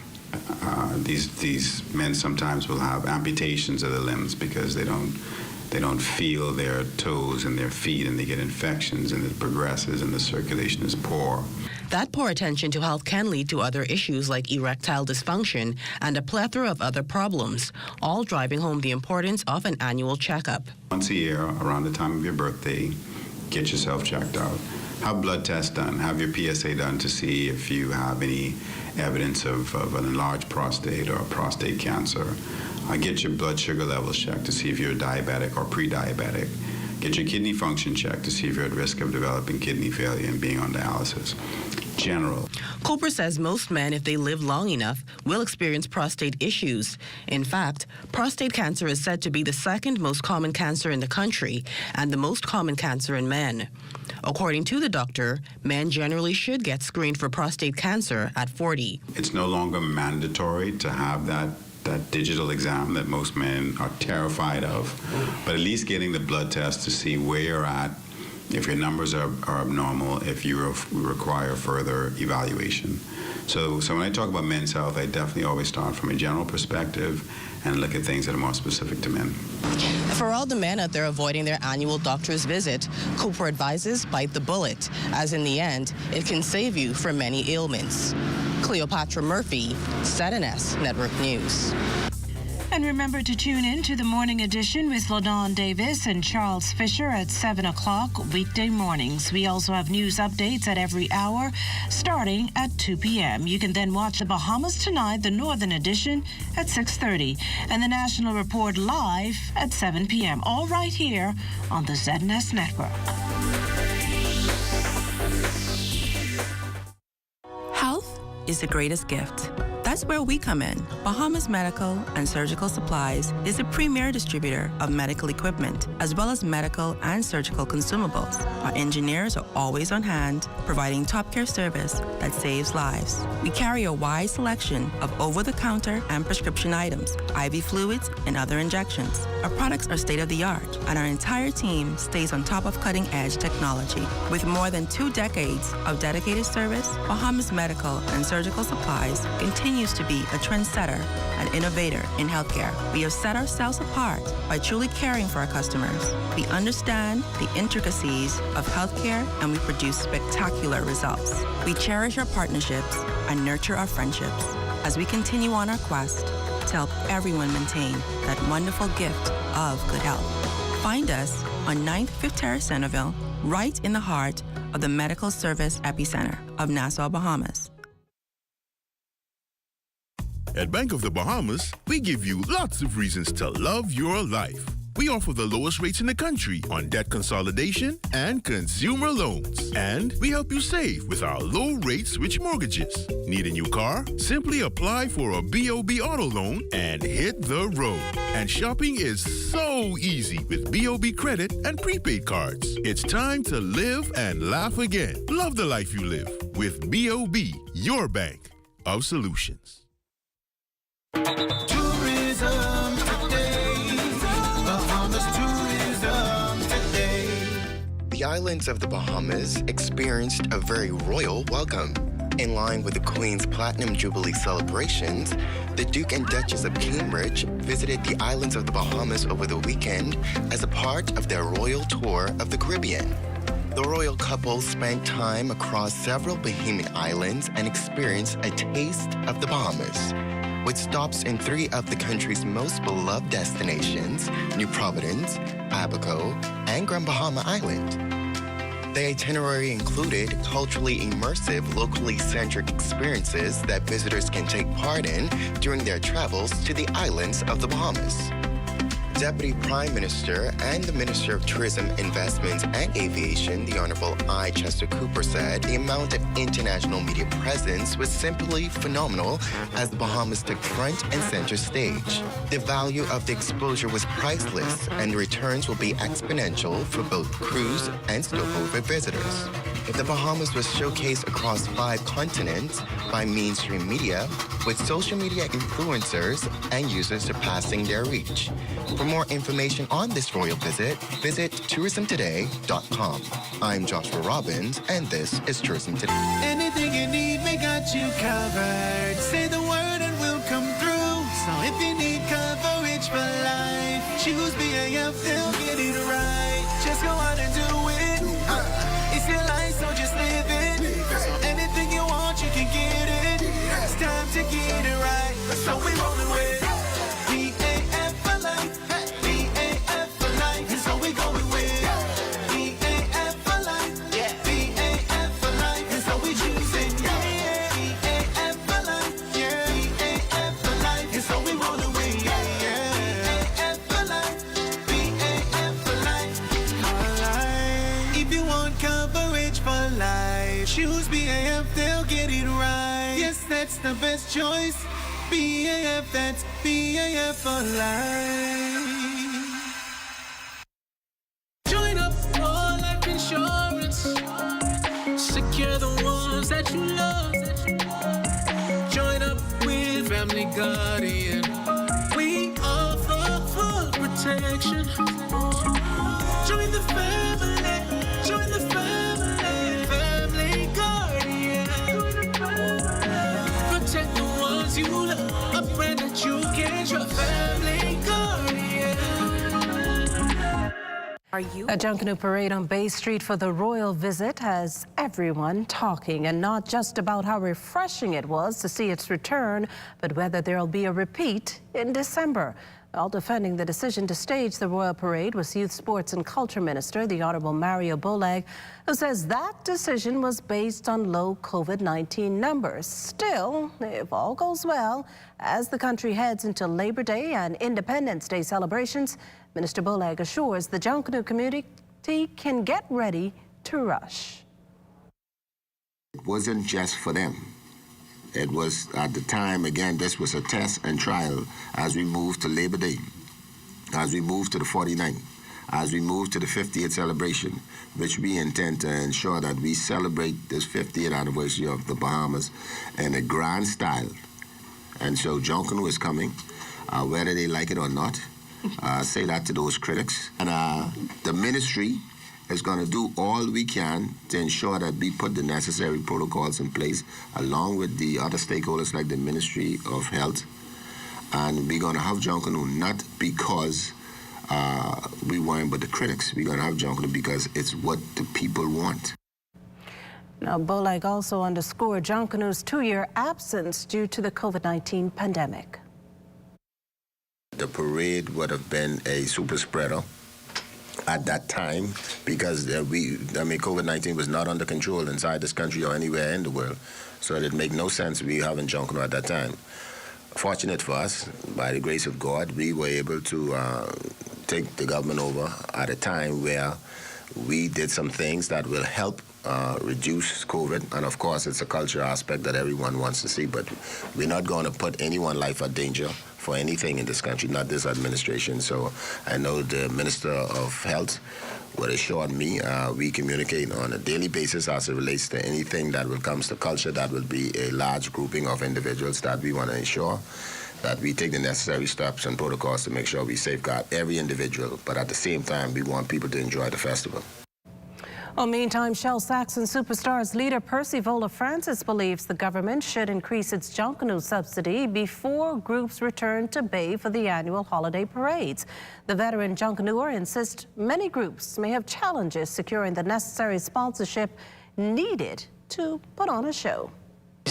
These men sometimes will have amputations of the limbs because they don't feel their toes and their feet, and they get infections, and it progresses, and the circulation is poor. That poor attention to health can lead to other issues like erectile dysfunction and a plethora of other problems, all driving home the importance of an annual checkup. Once a year, around the time of your birthday, get yourself checked out. Have blood tests done, have your PSA done to see if you have any evidence of an enlarged prostate or prostate cancer. Get your blood sugar levels checked to see if you're diabetic or pre-diabetic. Get your kidney function checked to see if you're at risk of developing kidney failure and being on dialysis. General. Cooper says most men, if they live long enough, will experience prostate issues. In fact, prostate cancer is said to be the second most common cancer in the country and the most common cancer in men. According to the doctor, men generally should get screened for prostate cancer at 40. It's no longer mandatory to have that digital exam that most men are terrified of, but at least getting the blood test to see where you're at, if your numbers are abnormal, if you require further evaluation. So when I talk about men's health, I definitely always start from a general perspective and look at things that are more specific to men. For all the men out there avoiding their annual doctor's visit, Cooper advises bite the bullet, as in the end, it can save you from many ailments. Cleopatra Murphy, ZNS Network News. And remember to tune in to the morning edition with LaDawn Davis and Charles Fisher at 7 o'clock weekday mornings. We also have news updates at every hour starting at 2 p.m. You can then watch the Bahamas Tonight, the Northern Edition, at 6:30, and the National Report live at 7 p.m. All right here on the ZNS Network. Health is the greatest gift. That's where we come in. Bahamas Medical and Surgical Supplies is a premier distributor of medical equipment, as well as medical and surgical consumables. Our engineers are always on hand, providing top care service that saves lives. We carry a wide selection of over-the-counter and prescription items, IV fluids, and other injections. Our products are state-of-the-art, and our entire team stays on top of cutting-edge technology. With more than 2 decades of dedicated service, Bahamas Medical and Surgical Supplies continues to be a trendsetter and innovator in healthcare. We have set ourselves apart by truly caring for our customers. We understand the intricacies of healthcare, and we produce spectacular results. We cherish our partnerships and nurture our friendships as we continue on our quest to help everyone maintain that wonderful gift of good health. Find us on 9th Fifth Terrace, Centerville, right in the heart of the medical service epicenter of Nassau, Bahamas. At Bank of the Bahamas, we give you lots of reasons to love your life. We offer the lowest rates in the country on debt consolidation and consumer loans. And we help you save with our low-rate switch mortgages. Need a new car? Simply apply for a BOB auto loan and hit the road. And shopping is so easy with BOB credit and prepaid cards. It's time to live and laugh again. Love the life you live with BOB, your bank of solutions. Tourism today. Bahamas tourism today. The islands of the Bahamas experienced a very royal welcome. In line with the Queen's Platinum Jubilee celebrations, the Duke and Duchess of Cambridge visited the islands of the Bahamas over the weekend as a part of their royal tour of the Caribbean. The royal couple spent time across several Bahamian islands and experienced a taste of the Bahamas, with stops in 3 of the country's most beloved destinations, New Providence, Abaco, and Grand Bahama Island. The itinerary included culturally immersive, locally centric experiences that visitors can take part in during their travels to the islands of the Bahamas. Deputy Prime Minister and the Minister of Tourism, Investments and Aviation, the Honorable I. Chester Cooper, said the amount of international media presence was simply phenomenal as the Bahamas took front and center stage. The value of the exposure was priceless, and the returns will be exponential for both cruise and stopover visitors. The Bahamas was showcased across 5 continents by mainstream media, with social media influencers and users surpassing their reach. For more information on this royal visit tourismtoday.com. I'm Joshua Robbins, and this is Tourism Today. Anything you need, we got you covered. Say the word and we'll come through. So if you need coverage for life, choose BAF, they'll get it right. Just go out and do it. It's your life, so just live it. So anything you want, you can get it. It's time to get it right. So we rollin' with BAF for life. BAF for life. And so we going with BAF for life. BAF for life. And so we choosing BAF for life. BAF for life. And so we rollin' with BAF for life. BAF for life. If you want coverage for life, choose BAF, they'll get it right. Yes, that's the best choice. BAF, that's BAF for life. Join up for life insurance. Secure the ones that you love. Join up with Family Guardian. We offer full protection. Join the family. Join the family. Family Guardian. Protect the ones you love. A friend that you can trust. Family Guardian. A Junkanoo parade on Bay Street for the royal visit has everyone talking, and not just about how refreshing it was to see its return, but whether there'll be a repeat in December. All defending the decision to stage the royal parade was Youth, Sports and Culture Minister, the Honorable Mario Bolag, who says that decision was based on low COVID-19 numbers. Still, if all goes well, as the country heads into Labor Day and Independence Day celebrations, Minister Bolag assures the Junkanoo community can get ready to rush. It wasn't just for them. It was, at the time, again, this was a test and trial as we moved to Labor Day, as we moved to the 49th, as we moved to the 50th celebration, which we intend to ensure that we celebrate this 50th anniversary of the Bahamas in a grand style. And so Junkanoo is coming, whether they like it or not. Say that to those critics. And the ministry is going to do all we can to ensure that we put the necessary protocols in place, along with the other stakeholders like the Ministry of Health. And we're going to have Junkanoo not because we weren't but the critics. We're going to have Junkanoo because it's what the people want. Now, Bolag also underscored Junkanoo's 2-year absence due to the COVID-19 pandemic. The parade would have been a super spreader at that time because COVID-19 was not under control inside this country or anywhere in the world. So it made no sense we having Junkanoo at that time. Fortunate for us, by the grace of God, we were able to take the government over at a time where we did some things that will help reduce COVID. And of course, it's a cultural aspect that everyone wants to see, but we're not going to put anyone's life at danger for anything in this country, not this administration. So I know the Minister of Health would assure me we communicate on a daily basis as it relates to anything that will come to culture. That will be a large grouping of individuals that we want to ensure that we take the necessary steps and protocols to make sure we safeguard every individual, but at the same time, we want people to enjoy the festival. Well, meantime, Shell Saxon Superstars leader Percy Vola-Francis believes the government should increase its Junkanoo subsidy before groups return to Bay for the annual holiday parades. The veteran Junkanooer insists many groups may have challenges securing the necessary sponsorship needed to put on a show.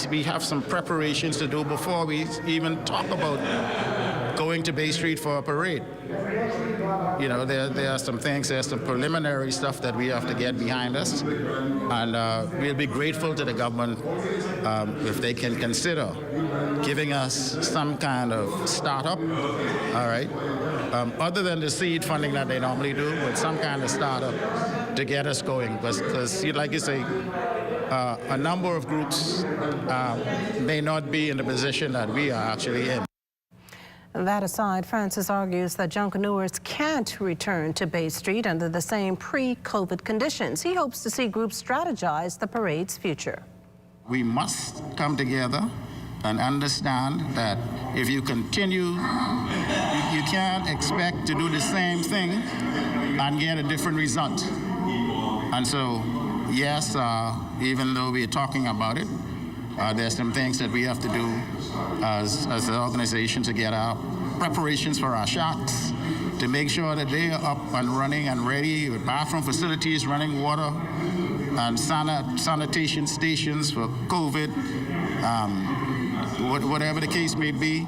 We have some preparations to do before we even talk about going to Bay Street for a parade. You know, there are some things, there's some preliminary stuff that we have to get behind us, and we'll be grateful to the government if they can consider giving us some kind of startup, all right, other than the seed funding that they normally do, but some kind of startup to get us going, because like you say, a number of groups may not be in the position that we are actually in. That aside, Francis argues that Junkanooers can't return to Bay Street under the same pre-COVID conditions. He hopes to see groups strategize the parade's future. We must come together and understand that if you continue, you can't expect to do the same thing and get a different result. And so, yes, even though we're talking about it, there's some things that we have to do as an organization to get our preparations for our shots, to make sure that they are up and running and ready with bathroom facilities, running water, and sanitation stations for COVID, whatever the case may be.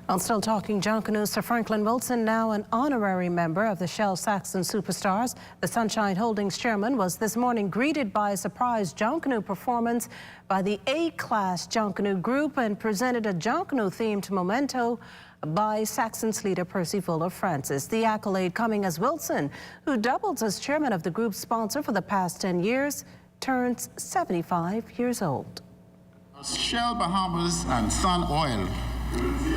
I'm still talking Junkanoo. Sir Franklin Wilson, now an honorary member of the Shell Saxon Superstars. The Sunshine Holdings chairman was this morning greeted by a surprise Junkanoo performance by the A-Class Junkanoo group and presented a Junkanoo-themed memento by Saxon's leader Percy Fuller Francis. The accolade coming as Wilson, who doubles as chairman of the group's sponsor for the past 10 years, turns 75 years old. Shell Bahamas and Sun Oil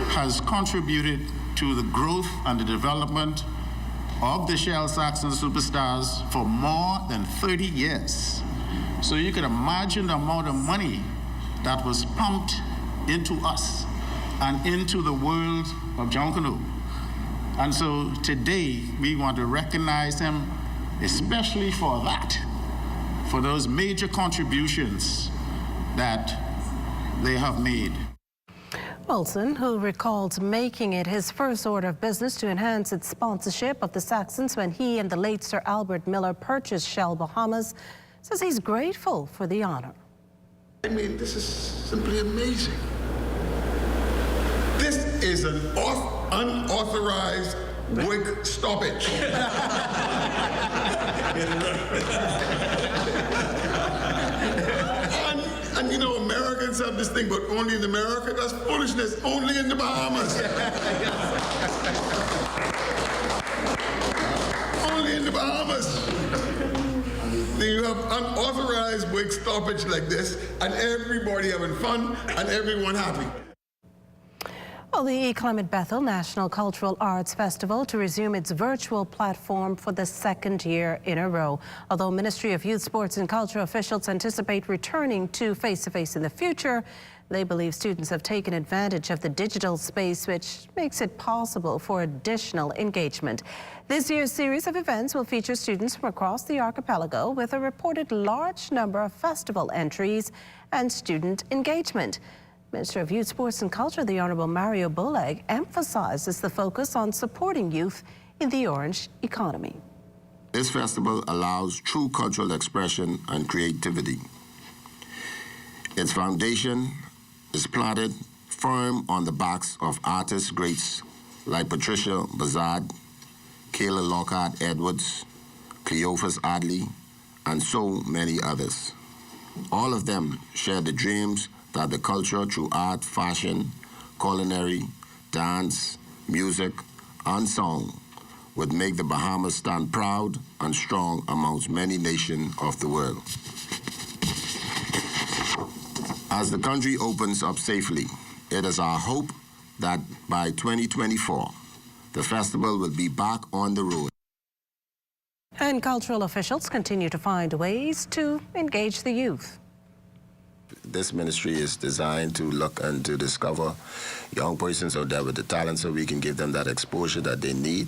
has contributed to the growth and the development of the Shell Saxon Superstars for more than 30 years. So you can imagine the amount of money that was pumped into us and into the world of Junkanoo. And so today we want to recognize him, especially for that, for those major contributions that they have made. Wilson, who recalls making it his first order of business to enhance its sponsorship of the Saxons when he and the late Sir Albert Miller purchased Shell Bahamas, says he's grateful for the honor. I mean, this is simply amazing. This is an unauthorized wig stoppage. And you know, Americans have this thing, but only in America. That's foolishness. Only in the Bahamas. Only in the Bahamas. You have unauthorized wig stoppage like this, and everybody having fun, and everyone happy. Well, the Clement Bethel National Cultural Arts Festival to resume its virtual platform for the second year in a row. Although Ministry of Youth, Sports and Culture officials anticipate returning to face-to-face in the future, they believe students have taken advantage of the digital space, which makes it possible for additional engagement. This year's series of events will feature students from across the archipelago with a reported large number of festival entries and student engagement. Minister of Youth, Sports and Culture, the Honourable Mario Boleg, emphasizes the focus on supporting youth in the orange economy. This festival allows true cultural expression and creativity. Its foundation is planted firm on the backs of artist greats like Patricia Bazard, Kayla Lockhart Edwards, Cleophas Adley, and so many others. All of them share the dreams that the culture through art, fashion, culinary, dance, music, and song would make the Bahamas stand proud and strong amongst many nations of the world. As the country opens up safely, it is our hope that by 2024, the festival will be back on the road. And cultural officials continue to find ways to engage the youth. This ministry is designed to look and to discover young persons out there with the talent so we can give them that exposure that they need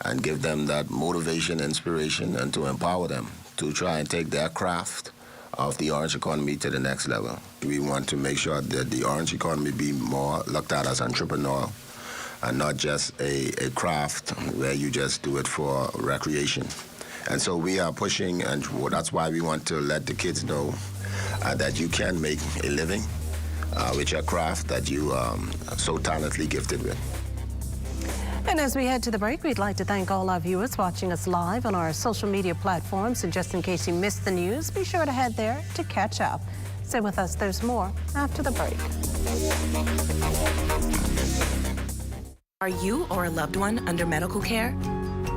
and give them that motivation, inspiration, and to empower them to try and take their craft of the orange economy to the next level. We want to make sure that the orange economy be more looked at as entrepreneurial and not just a craft where you just do it for recreation. And so we are pushing, and that's why we want to let the kids know that you can make a living with your craft that you are so talented gifted with. And as we head to the break, we'd like to thank all our viewers watching us live on our social media platforms. And just in case you missed the news, be sure to head there to catch up. Stay with us, there's more after the break. Are you or a loved one under medical care?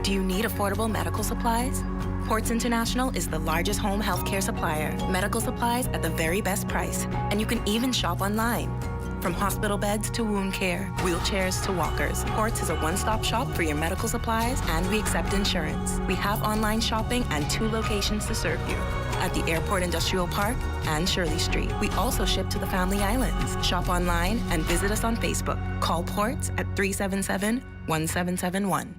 Do you need affordable medical supplies? Ports International is the largest home healthcare supplier. Medical supplies at the very best price. And you can even shop online. From hospital beds to wound care, wheelchairs to walkers, Ports is a one-stop shop for your medical supplies, and we accept insurance. We have online shopping and 2 locations to serve you, at the Airport Industrial Park and Shirley Street. We also ship to the Family Islands. Shop online and visit us on Facebook. Call Ports at 377-1771.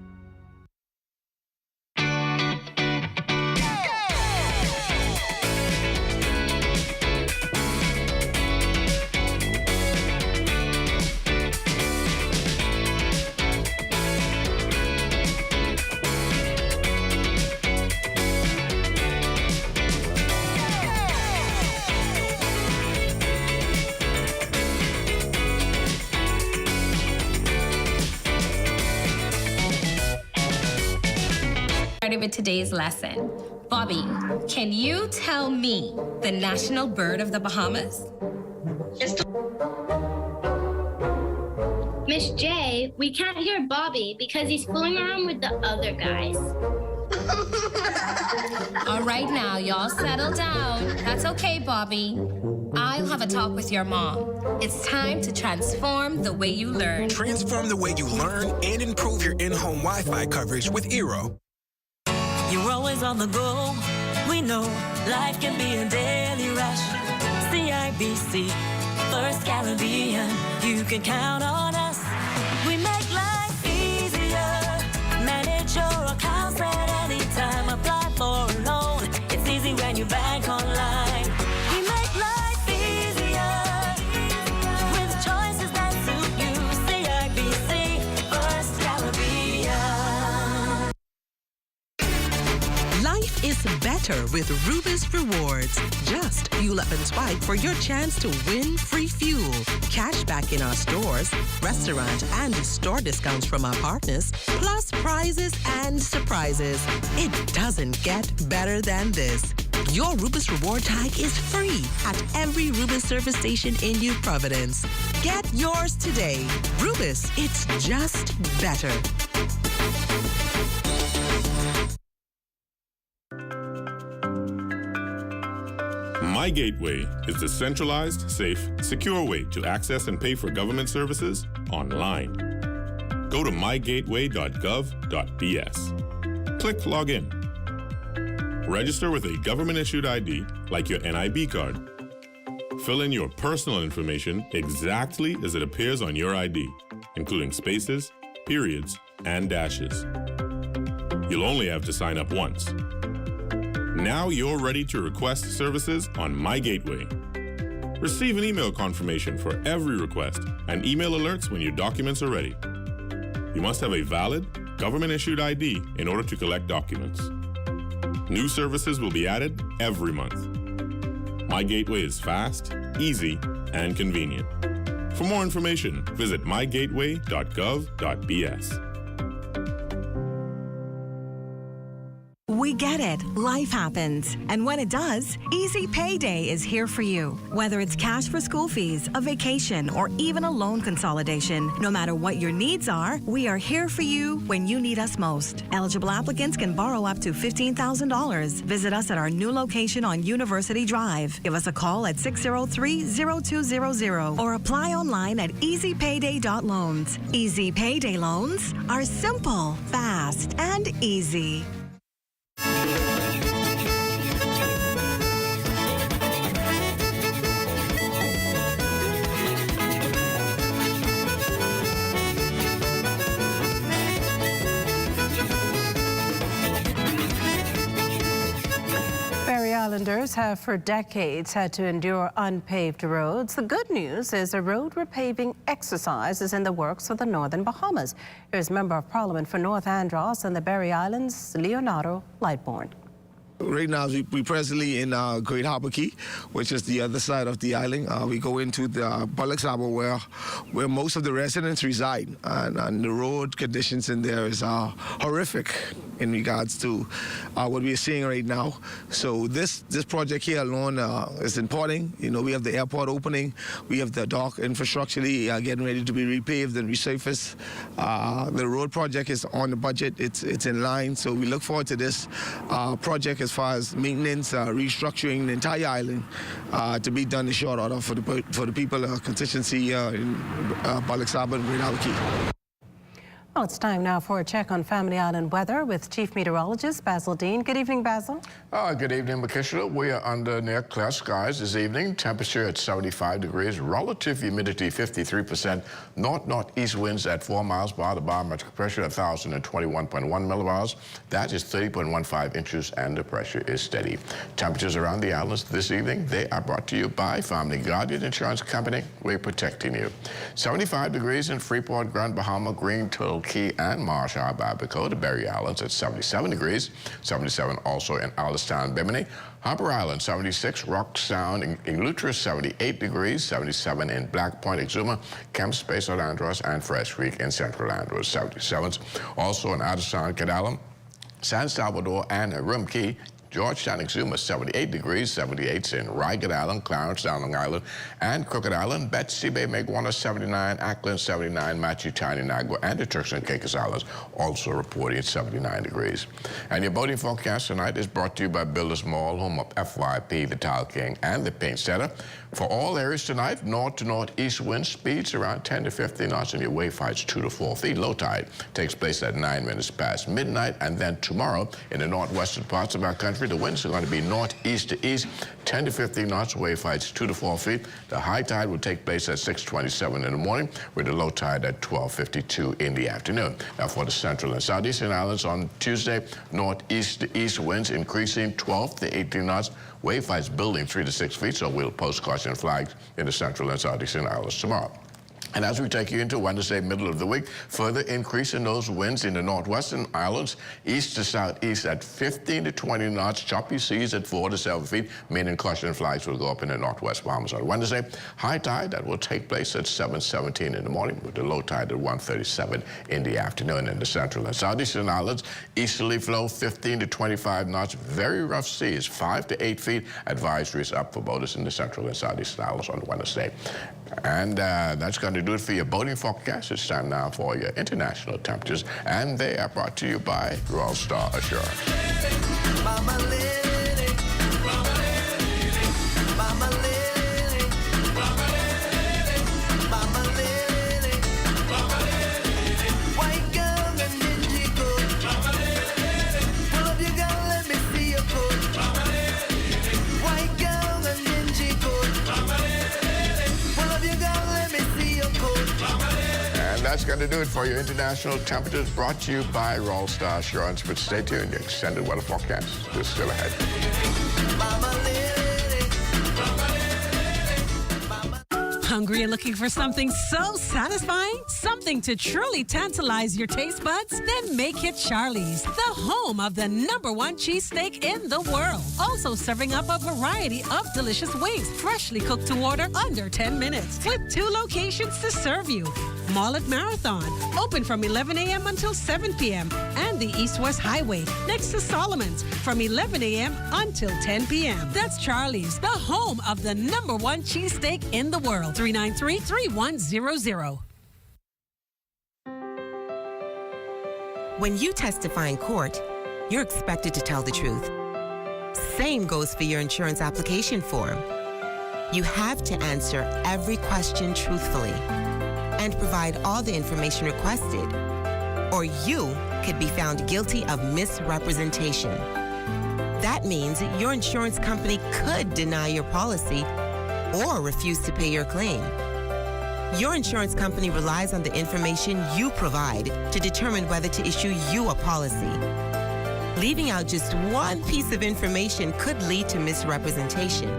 With today's lesson. Bobby, can you tell me the national bird of the Bahamas? Miss J, we can't hear Bobby because he's fooling around with the other guys. All right now, y'all settle down. That's okay, Bobby. I'll have a talk with your mom. It's time to transform the way you learn. Transform the way you learn and improve your in-home Wi-Fi coverage with Eero. You're always on the go. We know life can be a daily rush. CIBC, First Caribbean, you can count on us. We make life easier. Manage your accounts at any time. Apply for a loan. It's easy when you bank online. We make life easier with choices that suit you. CIBC, First Caribbean. Life is better with Rubis Rewards. Just fuel up and swipe for your chance to win free fuel, cash back in our stores, restaurant and store discounts from our partners, plus prizes and surprises. It doesn't get better than this. Your Rubis Reward tag is free at every Rubis service station in New Providence. Get yours today. Rubis, it's just better. My Gateway is the centralized, safe, secure way to access and pay for government services online. Go to mygateway.gov.bs. Click Login. Register with a government-issued ID like your NIB card. Fill in your personal information exactly as it appears on your ID, including spaces, periods, and dashes. You'll only have to sign up once. Now you're ready to request services on My Gateway. Receive an email confirmation for every request and email alerts when your documents are ready. You must have a valid, government-issued ID in order to collect documents. New services will be added every month. My Gateway is fast, easy, and convenient. For more information, visit mygateway.gov.bs. We get it. Life happens. And when it does, Easy Payday is here for you. Whether it's cash for school fees, a vacation, or even a loan consolidation, no matter what your needs are, we are here for you when you need us most. Eligible applicants can borrow up to $15,000. Visit us at our new location on University Drive. Give us a call at 603-0200 or apply online at easypayday.loans. Easy Payday loans are simple, fast, and easy. Islanders have for decades had to endure unpaved roads. The good news is a road repaving exercise is in the works for the Northern Bahamas. Here's Member of Parliament for North Andros and the Berry Islands, Leonardo Lightbourne. Right now, we presently in Great Harbor Key, which is the other side of the island. We go into the Bullock's Harbor where most of the residents reside, and the road conditions in there is horrific in regards to what we are seeing right now. So this project here alone is important. You know, we have the airport opening, we have the dock infrastructure getting ready to be repaved and resurfaced. The road project is on the budget. It's in line. So we look forward to this project as far as maintenance, restructuring the entire island to be done in short order for the people of constituency in Bullock's Harbor and Great Harbor Key. Well, it's time now for a check on Family Island weather with Chief Meteorologist Basil Dean. Good evening, Basil. Good evening, Makishla. We are under near clear skies this evening. Temperature at 75 degrees. Relative humidity 53%. Northeast winds at 4 miles per hour. The barometric pressure 1,021.1 millibars. That is 30.15 inches, and the pressure is steady. Temperatures around the islands this evening, they are brought to you by Family Guardian Insurance Company. We're protecting you. 75 degrees in Freeport, Grand Bahama, Green, Turtle Key, and Marsh Harbor, Abaco. The Berry Islands at 77 degrees. 77 also in Allenstown, Bimini. Harper Island, 76. Rock Sound in Eleuthera, 78 degrees. 77 in Black Point, Exuma. Camp Space at Andros, and Fresh Creek in Central Andros, 77s. Also in Addison, Cadalum, San Salvador, and Rum Key. Georgetown, Exuma, 78 degrees, 78 in Regatta Island, Clarence, Long Island, and Crooked Island. Betsy Bay, Maguana, 79, Ackland, 79, Machitani, Nagua, and the Turks and Caicos Islands also reporting at 79 degrees. And your boating forecast tonight is brought to you by Builders Mall, home of FYP, the Tile King, and the Paint Setter. For all areas tonight, north to northeast wind speeds around 10 to 15 knots, and your wave heights 2 to 4 feet. Low tide takes place at 9 minutes past midnight, and then tomorrow in the northwestern parts of our country, the winds are going to be northeast to east, 10 to 15 knots, wave heights 2 to 4 feet. The high tide will take place at 6:27 in the morning, with the low tide at 12:52 in the afternoon. Now for the central and southeastern islands on Tuesday, northeast to east winds increasing 12 to 18 knots, wave heights building 3 to 6 feet, so we'll post caution flags in the central and southeastern islands tomorrow. And as we take you into Wednesday, middle of the week, further increase in those winds in the northwestern islands, east to southeast at 15 to 20 knots, choppy seas at 4 to 7 feet, meaning caution flags will go up in the northwest Bahamas on Wednesday. High tide, that will take place at 7:17 in the morning, with the low tide at 1:37 in the afternoon. In the central and southeastern islands, easterly flow 15 to 25 knots, very rough seas, 5 to 8 feet. Advisories up for boaters in the central and southeastern islands on Wednesday. And that's going to do it for your boating forecast. It's time now for your international temperatures, and they are brought to you by Royal Star Assurance. Mama Lily, Mama Lily, Mama Lily, Mama Lily, Mama Lily, Mama Lily, white girl and dingy coat, Mama Lily, pull up your gun, let me see your coat, Mama Lily, white girl and dingy coat, Mama Lily, pull up your gun, let me see your coat, Mama Lily. And that's going to do it for your international temperatures, brought to you by Royal Star Assurance. But stay tuned, the extended weather forecast is still ahead. Hungry and looking for something so satisfying? Something to truly tantalize your taste buds? Then make it Charlie's, the home of the #1 cheesesteak in the world. Also serving up a variety of delicious wings, freshly cooked to order under 10 minutes, with 2 locations to serve you. Mall at Marathon, open from 11 a.m. until 7 p.m. and the East-West Highway next to Solomon's from 11 a.m. until 10 p.m. That's Charlie's, the home of the #1 cheesesteak in the world. 393-3100. When you testify in court, you're expected to tell the truth. Same goes for your insurance application form. You have to answer every question truthfully and provide all the information requested, or you could be found guilty of misrepresentation. That means your insurance company could deny your policy or refuse to pay your claim. Your insurance company relies on the information you provide to determine whether to issue you a policy. Leaving out just one piece of information could lead to misrepresentation.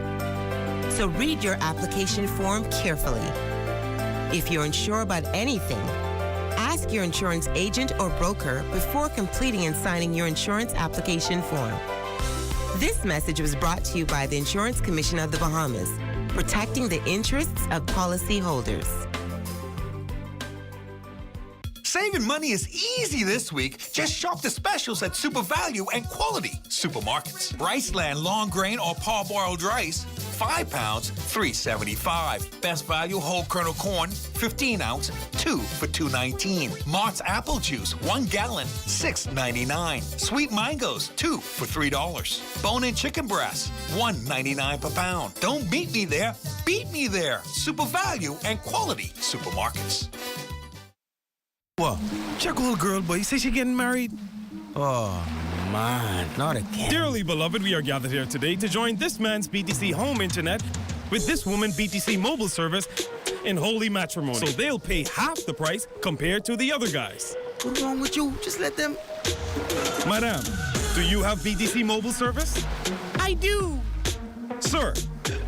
So read your application form carefully. If you're unsure about anything, ask your insurance agent or broker before completing and signing your insurance application form. This message was brought to you by the Insurance Commission of the Bahamas, protecting the interests of policyholders. Saving money is easy this week. Just shop the specials at Super Value and Quality Supermarkets. Riceland long grain or parboiled rice, 5 pounds, $3.75. Best Value whole kernel corn, 15 ounce, 2 for $2.19. Mott's apple juice, 1 gallon, $6.99. Sweet mangoes, 2 for $3. Bone-in chicken breasts, $1.99 per pound. Don't beat me there, beat me there. Super Value and Quality Supermarkets. What? Check old girl, boy. Say she getting married? Oh, man, not again. Dearly beloved, we are gathered here today to join this man's BTC home internet with this woman BTC mobile service in holy matrimony. So they'll pay half the price compared to the other guys. What's wrong with you? Just let them... Madam, do you have BTC mobile service? I do. Sir,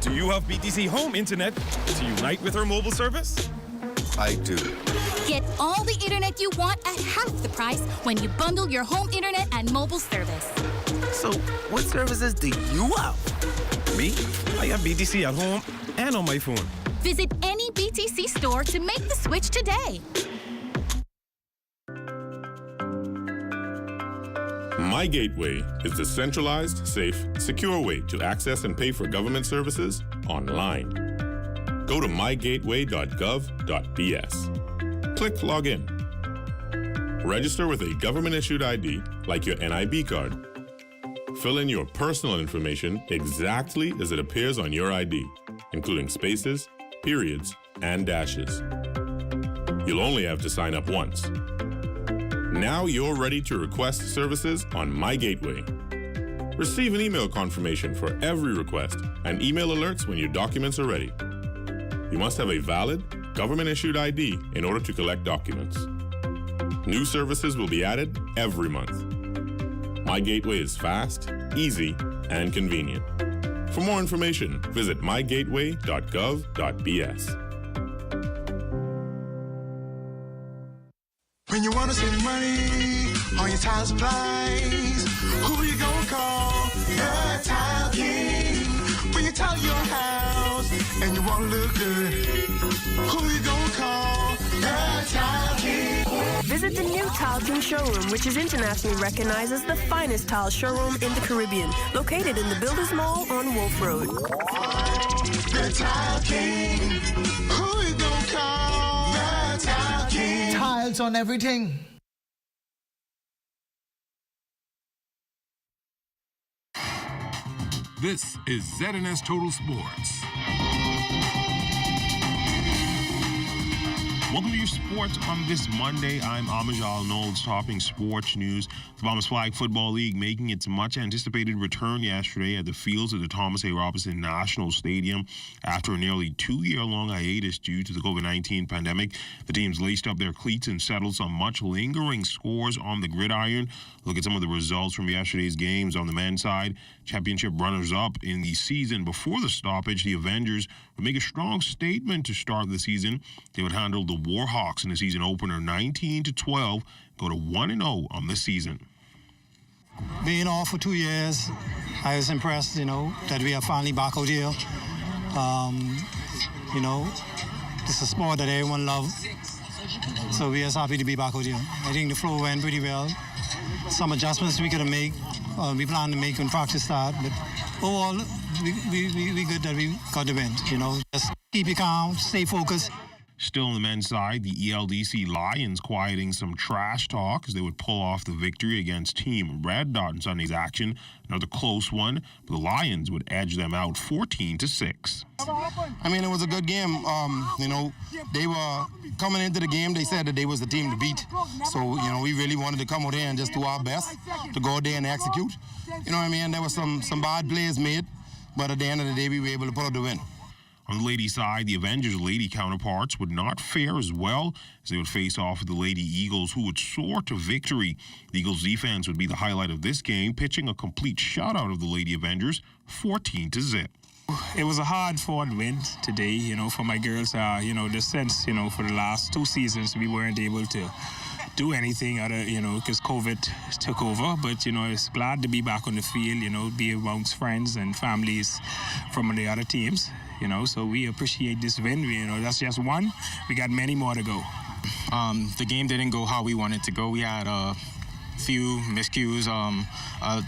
do you have BTC home internet to unite with her mobile service? I do. Get all the internet you want at half the price when you bundle your home internet and mobile service. So, what services do you have? Me? I have BTC at home and on my phone. Visit any BTC store to make the switch today. My Gateway is the centralized, safe, secure way to access and pay for government services online. Go to mygateway.gov.bs. Click Login. Register with a government-issued ID, like your NIB card. Fill in your personal information exactly as it appears on your ID, including spaces, periods, and dashes. You'll only have to sign up once. Now you're ready to request services on My Gateway. Receive an email confirmation for every request and email alerts when your documents are ready. You must have a valid, government-issued ID in order to collect documents. New services will be added every month. My Gateway is fast, easy, and convenient. For more information, visit mygateway.gov.bs. When you want to save money on your tile supplies, who you gonna call? The Tile King. When you tile your house and you want to look good, who you gonna call? The Tile King. Visit the new Tile King showroom, which is internationally recognized as the finest tile showroom in the Caribbean, located in the Builders Mall on Wolf Road. The Tile King. Who you gonna call? The Tile King. Tiles on everything. This is ZNS Total Sports. Welcome to your sports on this Monday. I'm Amajal Knowles, topping sports news. The Bahamas Flag Football League making its much-anticipated return yesterday at the fields of the Thomas A. Robinson National Stadium. After a nearly 2-year-long hiatus due to the COVID-19 pandemic, the teams laced up their cleats and settled some much-lingering scores on the gridiron. Look at some of the results from yesterday's games. On the men's side, championship runners-up in the season before the stoppage, the Avengers would make a strong statement to start the season. They would handle the Warhawks in the season opener 19-12, go to 1-0 on this season. Being off for 2 years, I was impressed, that we are finally back out here. It's a sport that everyone loves, so we're just happy to be back out here. I think the flow went pretty well. Some adjustments we could have made, we plan to make when practice start, but overall, we good that we got the win. Just keep it calm, stay focused. Still on the men's side, the ELDC Lions quieting some trash talk as they would pull off the victory against Team Red Dot in Sunday's action. Another close one, but the Lions would edge them out 14-6. I mean, it was a good game. They were coming into the game, they said that they was the team to beat. So, we really wanted to come out here and just do our best to go out there and execute. You know what I mean? There was some bad plays made, but at the end of the day, we were able to pull out the win. On the ladies' side, the Avengers' lady counterparts would not fare as well as they would face off with the Lady Eagles, who would soar to victory. The Eagles' defense would be the highlight of this game, pitching a complete shutout of the Lady Avengers, 14-0. It was a hard-fought win today, for my girls. The sense, for the last 2 seasons, we weren't able to do anything other, because COVID took over. But, it's glad to be back on the field, be amongst friends and families from the other teams, so we appreciate this win. That's just one. We got many more to go. The game didn't go how we wanted to go. We had a few miscues,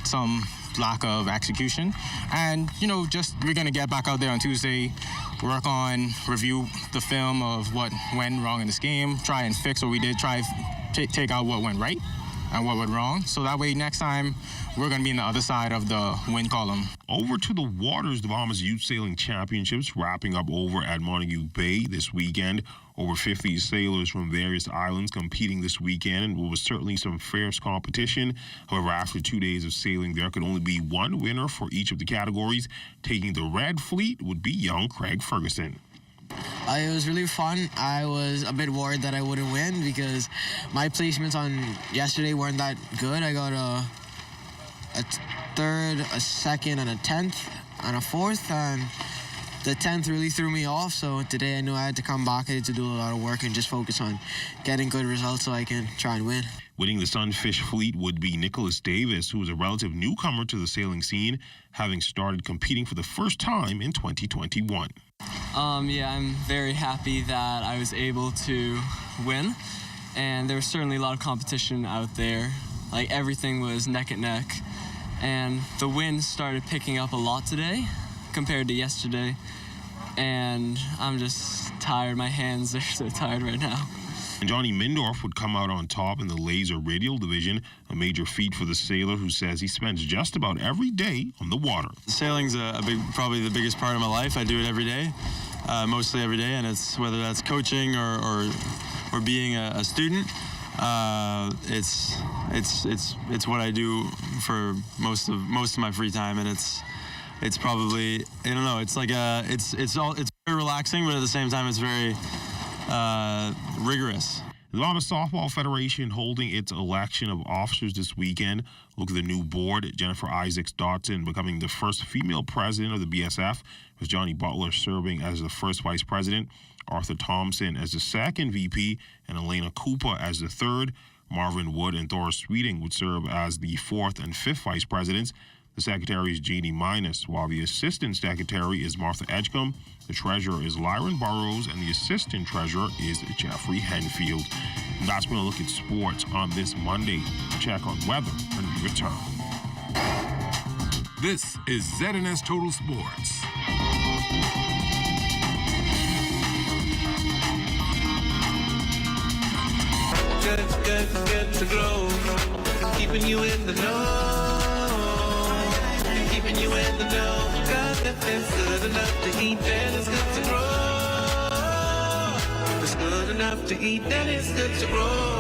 some lack of execution, and we're gonna get back out there on Tuesday, work on, review the film of what went wrong in this game, try and fix what we did, try take out what went right and what went wrong, so that way next time we're going to be in the other side of the win column. Over to the waters, the Bahamas Youth Sailing Championships wrapping up over at Montague Bay this weekend. Over 50 sailors from various islands competing this weekend, and it was certainly some fierce competition. However, after 2 days of sailing, there could only be one winner for each of the categories. Taking the red fleet would be young Craig Ferguson. It was really fun. I was a bit worried that I wouldn't win because my placements on yesterday weren't that good. I got a third, a second, and a 10th, and a 4th, and the 10th really threw me off, so today I knew I had to come back. I had to do a lot of work and just focus on getting good results so I can try and win. Winning the Sunfish fleet would be Nicholas Davis, who is a relative newcomer to the sailing scene, having started competing for the first time in 2021. Yeah, I'm very happy that I was able to win, and there was certainly a lot of competition out there. Like, everything was neck and neck, and the wind started picking up a lot today compared to yesterday, and I'm just tired. My hands are so tired right now. And Johnny Mindorf would come out on top in the laser radial division, a major feat for the sailor who says he spends just about every day on the water. Sailing's probably the biggest part of my life. I do it every day, mostly every day, and it's whether that's coaching or being a student. It's what I do for most of my free time, and it's probably, I don't know, it's like it's very relaxing, but at the same time it's very rigorous. The Bahamas Softball Federation holding its election of officers this weekend. Look at the new board. Jennifer Isaacs-Dotson becoming the first female president of the BSF, with Johnny Butler serving as the first vice president, Arthur Thompson as the second VP, and Elena Cooper as the third. Marvin Wood and Thora Sweeting would serve as the fourth and fifth vice presidents. The secretary is J.D. Minus, while the assistant secretary is Martha Edgecombe, the treasurer is Lyron Burrows, and the assistant treasurer is Jeffrey Henfield. And that's when I look at sports on this Monday. Check on weather when we return. This is ZNS Total Sports. Good to grow, keeping you in the know. Keeping you in the know. Cause if it's good enough to eat, then it's good to grow. If it's good enough to eat, then it's good to grow.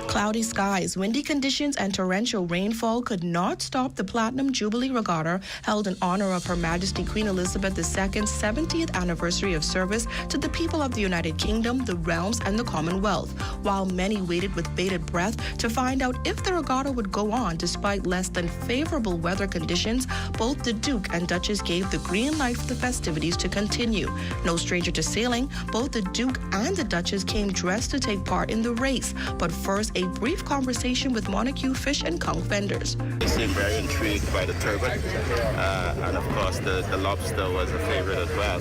Cloudy skies, windy conditions, and torrential rainfall could not stop the Platinum Jubilee Regatta held in honor of Her Majesty Queen Elizabeth II's 70th anniversary of service to the people of the United Kingdom, the realms, and the Commonwealth. While many waited with bated breath to find out if the regatta would go on despite less than favorable weather conditions, both the Duke and Duchess gave the green light for the festivities to continue. No stranger to sailing, both the Duke and the Duchess came dressed to take part in the race. But first, a brief conversation with Montague fish and conch vendors. They seem very intrigued by the turbot, and of course the lobster was a favorite as well.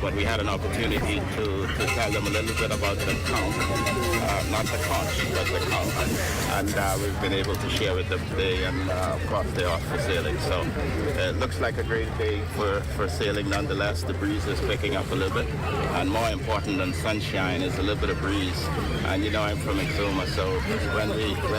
But we had an opportunity to tell them a little bit about the conch, not the conch, but the conch. And we've been able to share with them today, and of course they're off for sailing. So it looks like a great day for sailing nonetheless. The breeze is picking up a little bit, and more important than sunshine is a little bit of breeze. And you know, I'm from Exuma, so when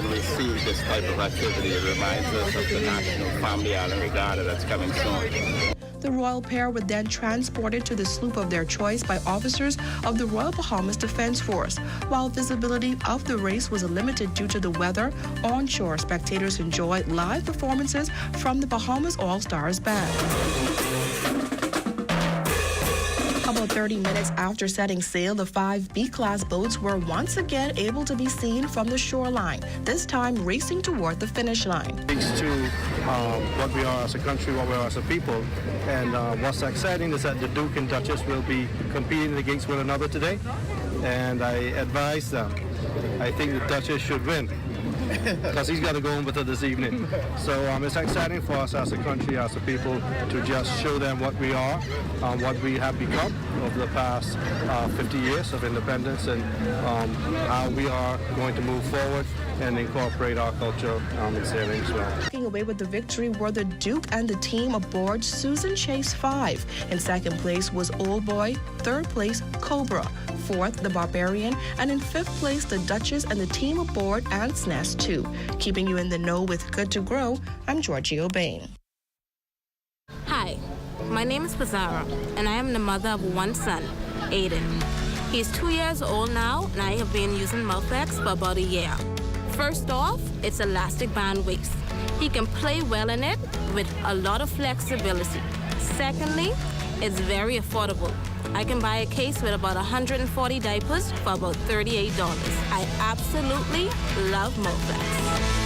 we see this type of activity, it reminds us of the National Family Island Regatta that's coming soon. The royal pair were then transported to the sloop of their choice by officers of the Royal Bahamas Defense Force. While visibility of the race was limited due to the weather, onshore spectators enjoyed live performances from the Bahamas All-Stars Band. About 30 minutes after setting sail, the 5 B-class boats were once again able to be seen from the shoreline, this time racing toward the finish line. It speaks to what we are as a country, what we are as a people, and what's exciting is that the Duke and Duchess will be competing against one another today, and I advise them I think the Duchess should win because he's got to go home with her this evening. So it's exciting for us as a country, as a people, to just show them what we are, what we have become over the past 50 years of independence, and how we are going to move forward and incorporate our culture in sailing as well. Walking away with the victory were the Duke and the team aboard Susan Chase 5. In second place was Old Boy, third place Cobra, fourth the Barbarian, and in fifth place the Duchess and the team aboard Ants Nest 2. Keeping you in the know with Good to Grow, I'm Georgie Bain. Hi, my name is Pizarra, and I am the mother of one son, Aiden. He's 2 years old now, and I have been using Mouthx for about a year. First off, it's elastic band waist. He can play well in it with a lot of flexibility. Secondly, it's very affordable. I can buy a case with about 140 diapers for about $38. I absolutely love Mouthx.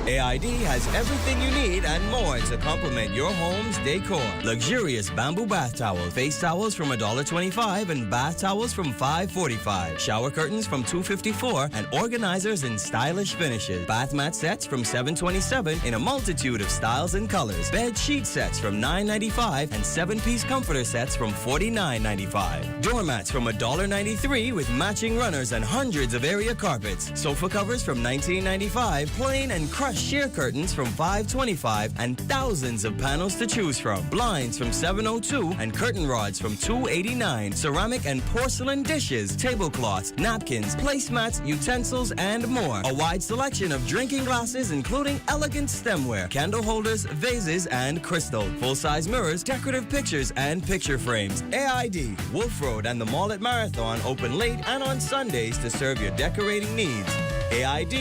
AID has everything you need and more to complement your home's decor. Luxurious bamboo bath towels, face towels from $1.25 and bath towels from $5.45. Shower curtains from $2.54 and organizers in stylish finishes. Bath mat sets from $7.27 in a multitude of styles and colors. Bed sheet sets from $9.95 and 7-piece comforter sets from $49.95. Doormats from $1.93 with matching runners and hundreds of area carpets. Sofa covers from $19.95, plain and crushed sheer curtains from $5.25 and thousands of panels to choose from. Blinds from $7.02 and curtain rods from $2.89. Ceramic and porcelain dishes, tablecloths, napkins, placemats, utensils, and more. A wide selection of drinking glasses, including elegant stemware, candle holders, vases, and crystal. Full-size mirrors, decorative pictures, and picture frames. AID, Wolf Road, and the Mall at Marathon open late and on Sundays to serve your decorating needs. AID,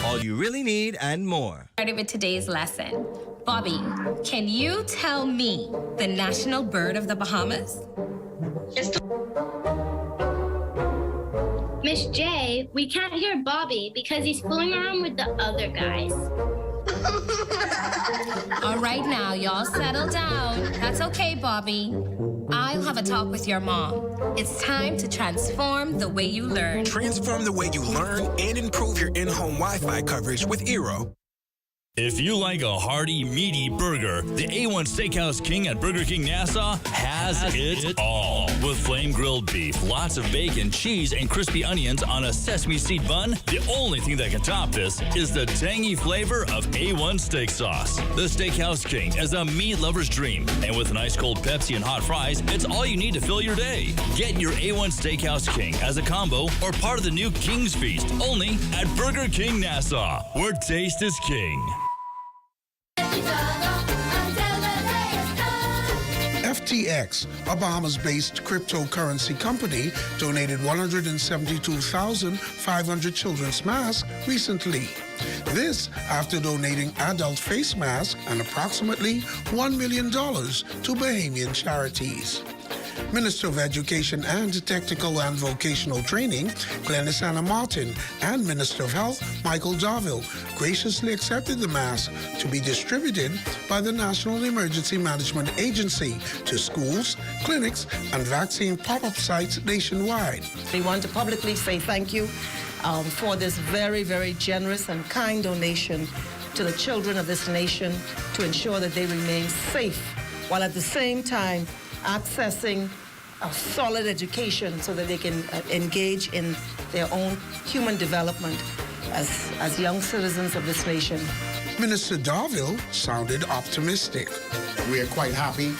all you really need and more. Started with today's lesson. Bobby, can you tell me the national bird of the Bahamas? Miss J, we can't hear Bobby because he's fooling around with the other guys. All right now, y'all settle down. That's okay, Bobby. I'll have a talk with your mom. It's time to transform the way you learn. Transform the way you learn and improve your in-home Wi-Fi coverage with Eero. If you like a hearty, meaty burger, the A1 Steakhouse King at Burger King Nassau has it all. With flame-grilled beef, lots of bacon, cheese, and crispy onions on a sesame seed bun, the only thing that can top this is the tangy flavor of A1 steak sauce. The Steakhouse King is a meat lover's dream, and with an ice-cold Pepsi and hot fries, it's all you need to fill your day. Get your A1 Steakhouse King as a combo or part of the new King's Feast, only at Burger King Nassau, where taste is king. FTX, a Bahamas-based cryptocurrency company, donated 172,500 children's masks recently. This after donating adult face masks and approximately $1 million to Bahamian charities. Minister of Education and Technical and Vocational Training, Glenys Anna Martin, and Minister of Health, Michael Darville, graciously accepted the mask to be distributed by the National Emergency Management Agency to schools, clinics, and vaccine pop-up sites nationwide. We want to publicly say thank you for this very, very generous and kind donation to the children of this nation to ensure that they remain safe, while at the same time accessing a solid education so that they can engage in their own human development as young citizens of this nation. Minister Darville sounded optimistic. We are quite happy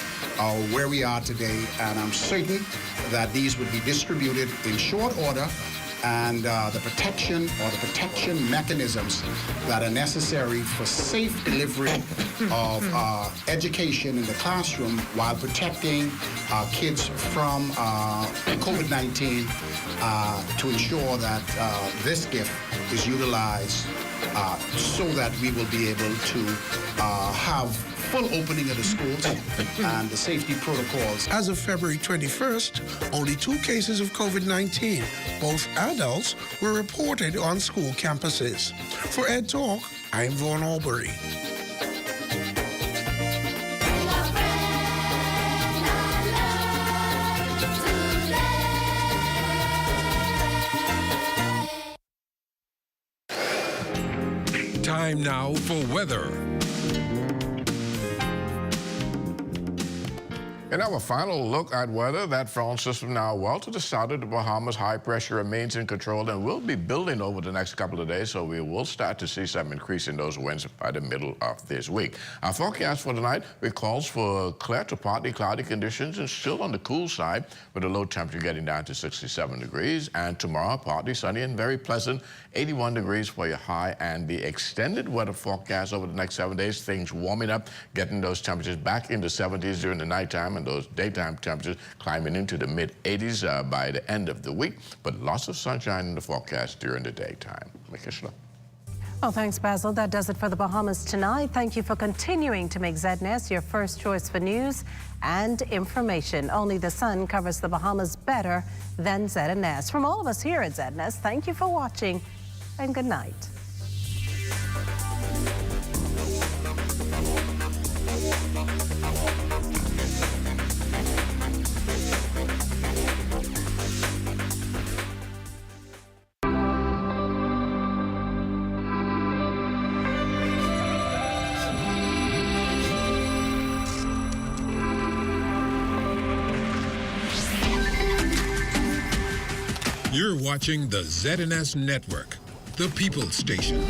where we are today, and I'm certain that these would be distributed in short order, and the protection mechanisms that are necessary for safe delivery of education in the classroom while protecting kids from COVID-19 to ensure that this gift is utilized so that we will be able to have full opening of the schools and the safety protocols. As of February 21st, only 2 cases of COVID-19, both adults, were reported on school campuses. For Ed Talk, I'm Vaughn Albury. Time now for weather. In our final look at weather, that front system now well to the south of the Bahamas. High pressure remains in control and will be building over the next couple of days, so we will start to see some increase in those winds by the middle of this week. Our forecast for tonight, it calls for clear to partly cloudy conditions and still on the cool side, with a low temperature getting down to 67 degrees. And tomorrow, partly sunny and very pleasant, 81 degrees for your high. And the extended weather forecast over the next 7 days, things warming up, getting those temperatures back in the 70s during the nighttime, and those daytime temperatures climbing into the mid-80s by the end of the week, but lots of sunshine in the forecast during the daytime. Mikishla. Well, thanks, Basil. That does it for the Bahamas tonight. Thank you for continuing to make ZNS your first choice for news and information. Only the sun covers the Bahamas better than ZNS. From all of us here at ZNS, thank you for watching and good night. You're watching the ZNS Network, the People's Station.